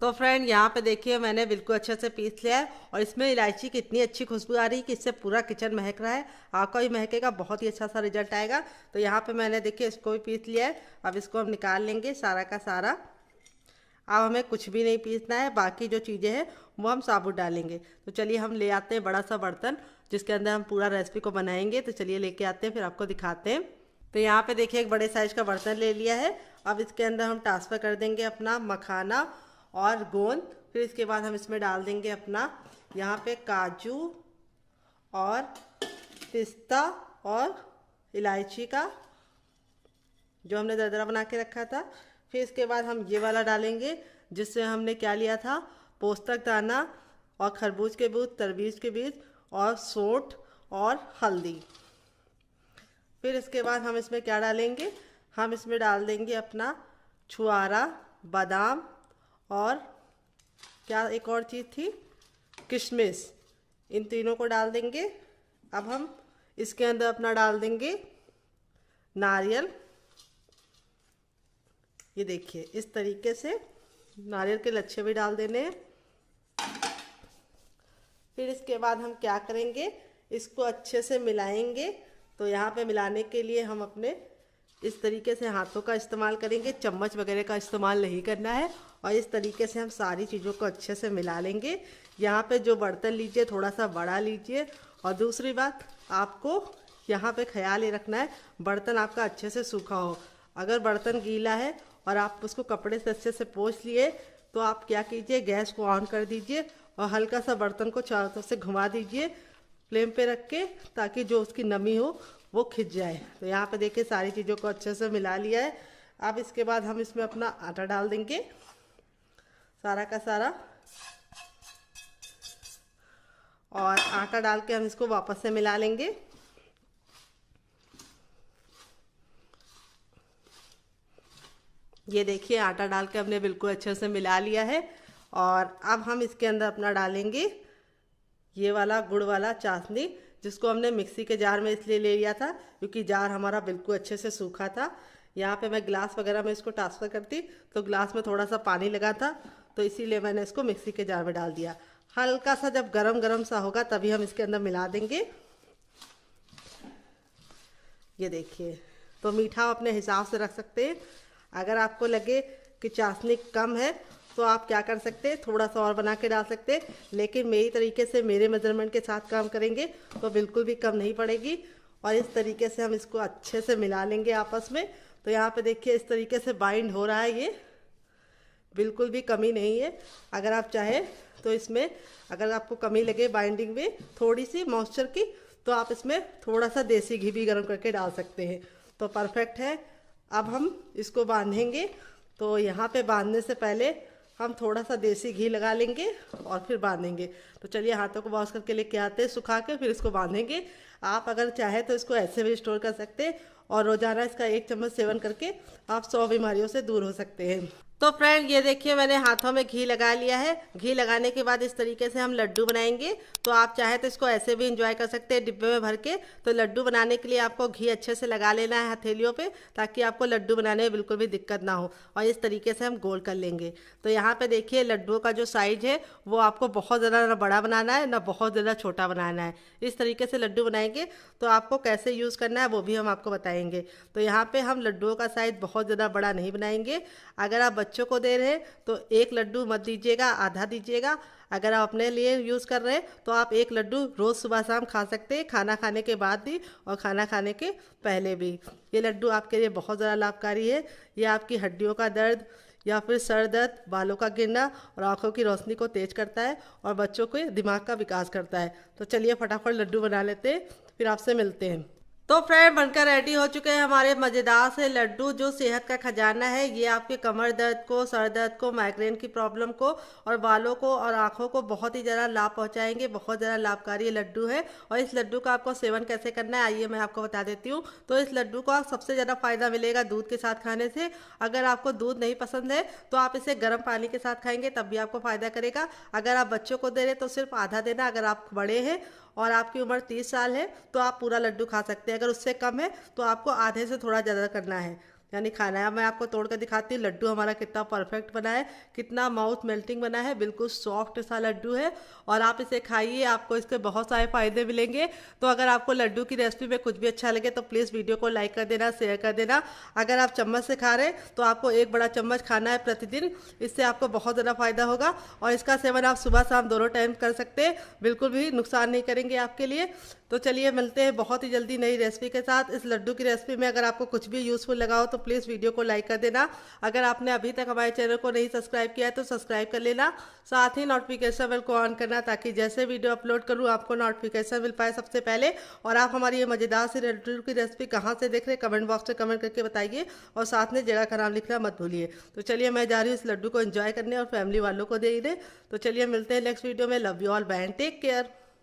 तो फ्रेंड यहाँ पे देखिए मैंने बिल्कुल अच्छे से पीस लिया है और इसमें इलायची की इतनी अच्छी खुशबू आ रही है कि इससे पूरा किचन महक रहा है। आपका भी महकेगा, बहुत ही अच्छा सा रिजल्ट आएगा। तो यहाँ पे मैंने देखिए इसको भी पीस लिया है। अब इसको हम निकाल लेंगे सारा का सारा। अब हमें कुछ भी नहीं पीसना है, बाकी जो चीज़ें हैं वो हम साबुत डालेंगे। तो चलिए हम ले आते हैं बड़ा सा बर्तन जिसके अंदर हम पूरा रेसिपी को बनाएंगे। तो चलिए लेके आते हैं, फिर आपको दिखाते हैं। तो यहाँ पे देखिए एक बड़े साइज का बर्तन ले लिया है। अब इसके अंदर हम ट्रांसफ़र कर देंगे अपना मखाना और गोंद। फिर इसके बाद हम इसमें डाल देंगे अपना यहाँ पे काजू और पिस्ता और इलायची का जो हमने दरदरा बना के रखा था। फिर इसके बाद हम ये वाला डालेंगे जिससे हमने क्या लिया था, पोस्तक दाना और खरबूज के बीज, तरबूज के बीज और सौंठ और हल्दी। फिर इसके बाद हम इसमें क्या डालेंगे, हम इसमें डाल देंगे अपना छुआरा, बादाम और क्या एक और चीज़ थी, किशमिश। इन तीनों को डाल देंगे। अब हम इसके अंदर अपना डाल देंगे नारियल। ये देखिए इस तरीके से नारियल के लच्छे भी डाल देने हैं। फिर इसके बाद हम क्या करेंगे, इसको अच्छे से मिलाएंगे। तो यहाँ पे मिलाने के लिए हम अपने इस तरीके से हाथों का इस्तेमाल करेंगे, चम्मच वगैरह का इस्तेमाल नहीं करना है। और इस तरीके से हम सारी चीज़ों को अच्छे से मिला लेंगे। यहाँ पे जो बर्तन लीजिए थोड़ा सा बड़ा लीजिए। और दूसरी बात, आपको यहाँ पे ख्याल ये रखना है बर्तन आपका अच्छे से सूखा हो। अगर बर्तन गीला है और आप उसको कपड़े से अच्छे से पोंछ लिए तो आप क्या कीजिए, गैस को ऑन कर दीजिए और हल्का सा बर्तन को चारों तरफ से घुमा दीजिए फ्लेम पे रख के, ताकि जो उसकी नमी हो वो खिंच जाए। तो यहाँ पे देखिए सारी चीज़ों को अच्छे से मिला लिया है। अब इसके बाद हम इसमें अपना आटा डाल देंगे सारा का सारा। और आटा डाल के हम इसको वापस से मिला लेंगे। ये देखिए आटा डाल के हमने बिल्कुल अच्छे से मिला लिया है। और अब हम इसके अंदर अपना डालेंगे ये वाला गुड़ वाला चाशनी, जिसको हमने मिक्सी के जार में इसलिए ले लिया था क्योंकि जार हमारा बिल्कुल अच्छे से सूखा था। यहाँ पे मैं गिलास वगैरह में इसको ट्रांसफ़र करती तो गिलास में थोड़ा सा पानी लगा था, तो इसीलिए मैंने इसको मिक्सी के जार में डाल दिया। हल्का सा जब गरम गरम सा होगा तभी हम इसके अंदर मिला देंगे। ये देखिए, तो मीठा अपने हिसाब से रख सकते हैं। अगर आपको लगे कि चाशनी कम है तो आप क्या कर सकते हैं, थोड़ा सा और बना के डाल सकते हैं। लेकिन मेरी तरीके से, मेरे मेजरमेंट के साथ काम करेंगे तो बिल्कुल भी कम नहीं पड़ेगी। और इस तरीके से हम इसको अच्छे से मिला लेंगे आपस में। तो यहाँ पे देखिए इस तरीके से बाइंड हो रहा है, ये बिल्कुल भी कमी नहीं है। अगर आप चाहें तो इसमें, अगर आपको कमी लगे बाइंडिंग में थोड़ी सी मॉइस्चर की, तो आप इसमें थोड़ा सा देसी घी भी गर्म करके डाल सकते हैं। तो परफेक्ट है। अब हम इसको बांधेंगे। तो यहाँ पे बांधने से पहले हम थोड़ा सा देसी घी लगा लेंगे और फिर बांधेंगे। तो चलिए हाथों को वॉश करके लेके आते हैं सुखा के, फिर इसको बांधेंगे। आप अगर चाहे तो इसको ऐसे भी स्टोर कर सकते हैं और रोजाना इसका 1 चम्मच सेवन करके आप 100 बीमारियों से दूर हो सकते हैं। तो फ्रेंड ये देखिए मैंने हाथों में घी लगा लिया है। घी लगाने के बाद इस तरीके से हम लड्डू बनाएंगे। तो आप चाहे तो इसको ऐसे भी इंजॉय कर सकते हैं डिब्बे में भर के। तो लड्डू बनाने के लिए आपको घी अच्छे से लगा लेना है हथेलियों पे, ताकि आपको लड्डू बनाने में बिल्कुल भी दिक्कत ना हो। और इस तरीके से हम गोल कर लेंगे। तो यहाँ पे देखिए लड्डुओं का जो साइज है वो आपको बहुत ज़्यादा ना बड़ा बनाना है ना बहुत ज़्यादा छोटा बनाना है। इस तरीके से लड्डू बनाएंगे। तो आपको कैसे यूज़ करना है वो भी हम आपको बताएंगे। तो यहाँ पे हम लड्डुओं का साइज बहुत ज़्यादा बड़ा नहीं बनाएंगे। अगर आप बच्चों को दे रहे हैं तो 1 लड्डू मत दीजिएगा, आधा दीजिएगा। अगर आप अपने लिए यूज़ कर रहे हैं तो आप 1 लड्डू रोज़ सुबह शाम खा सकते हैं, खाना खाने के बाद भी और खाना खाने के पहले भी। ये लड्डू आपके लिए बहुत ज़्यादा लाभकारी है। ये आपकी हड्डियों का दर्द या फिर सर दर्द, बालों का गिरना और आँखों की रोशनी को तेज करता है और बच्चों के दिमाग का विकास करता है। तो चलिए फटाफट लड्डू बना लेते हैं, फिर आपसे मिलते हैं। तो फ्रेंड बनकर रेडी हो चुके हैं हमारे मज़ेदार से लड्डू, जो सेहत का खजाना है। ये आपके कमर दर्द को, सर दर्द को, माइग्रेन की प्रॉब्लम को और बालों को और आँखों को बहुत ही ज़्यादा लाभ पहुंचाएंगे। बहुत ज़्यादा लाभकारी ये लड्डू है। और इस लड्डू का आपको सेवन कैसे करना है आइए मैं आपको बता देती हूँ। तो इस लड्डू को आप सबसे ज़्यादा फ़ायदा मिलेगा दूध के साथ खाने से। अगर आपको दूध नहीं पसंद है तो आप इसे गर्म पानी के साथ खाएंगे तब भी आपको फ़ायदा करेगा। अगर आप बच्चों को दे रहे तो सिर्फ आधा देना। अगर आप बड़े हैं और आपकी उम्र 30 साल है तो आप पूरा लड्डू खा सकते हैं। अगर उससे कम है तो आपको आधे से थोड़ा ज़्यादा करना है। यानी खाना है। अब मैं आपको तोड़ कर दिखाती हूँ लड्डू हमारा कितना परफेक्ट बना है, कितना माउथ मेल्टिंग बना है, बिल्कुल सॉफ्ट सा लड्डू है। और आप इसे खाइए, आपको इसके बहुत सारे फायदे मिलेंगे। तो अगर आपको लड्डू की रेसिपी में कुछ भी अच्छा लगे तो प्लीज़ वीडियो को लाइक कर देना, शेयर कर देना। अगर आप चम्मच से खा रहे हैं तो आपको 1 बड़ा चम्मच खाना है प्रतिदिन, इससे आपको बहुत ज़्यादा फायदा होगा। और इसका सेवन आप सुबह शाम दोनों टाइम कर सकते हैं, बिल्कुल भी नुकसान नहीं करेंगे आपके लिए। तो चलिए मिलते हैं बहुत ही जल्दी नई रेसिपी के साथ। इस लड्डू की रेसिपी में अगर आपको कुछ भी यूज़फुल लगा हो तो प्लीज़ वीडियो को लाइक कर देना। अगर आपने अभी तक हमारे चैनल को नहीं सब्सक्राइब किया है तो सब्सक्राइब कर लेना, साथ ही नोटिफिकेशन बेल को ऑन करना ताकि जैसे वीडियो अपलोड करूँ आपको नोटिफिकेशन मिल पाए सबसे पहले। और आप हमारी ये मज़ेदार सी लड्डू की रेसिपी कहाँ से देख रहे हैं कमेंट बॉक्स में कमेंट करके बताइए, और साथ में जगह का नाम लिखना मत भूलिए। तो चलिए मैं जा रही हूँ इस लड्डू को एंजॉय करने और फैमिली वालों को दे दें। तो चलिए मिलते हैं नेक्स्ट वीडियो में। Love you all, bye and take care.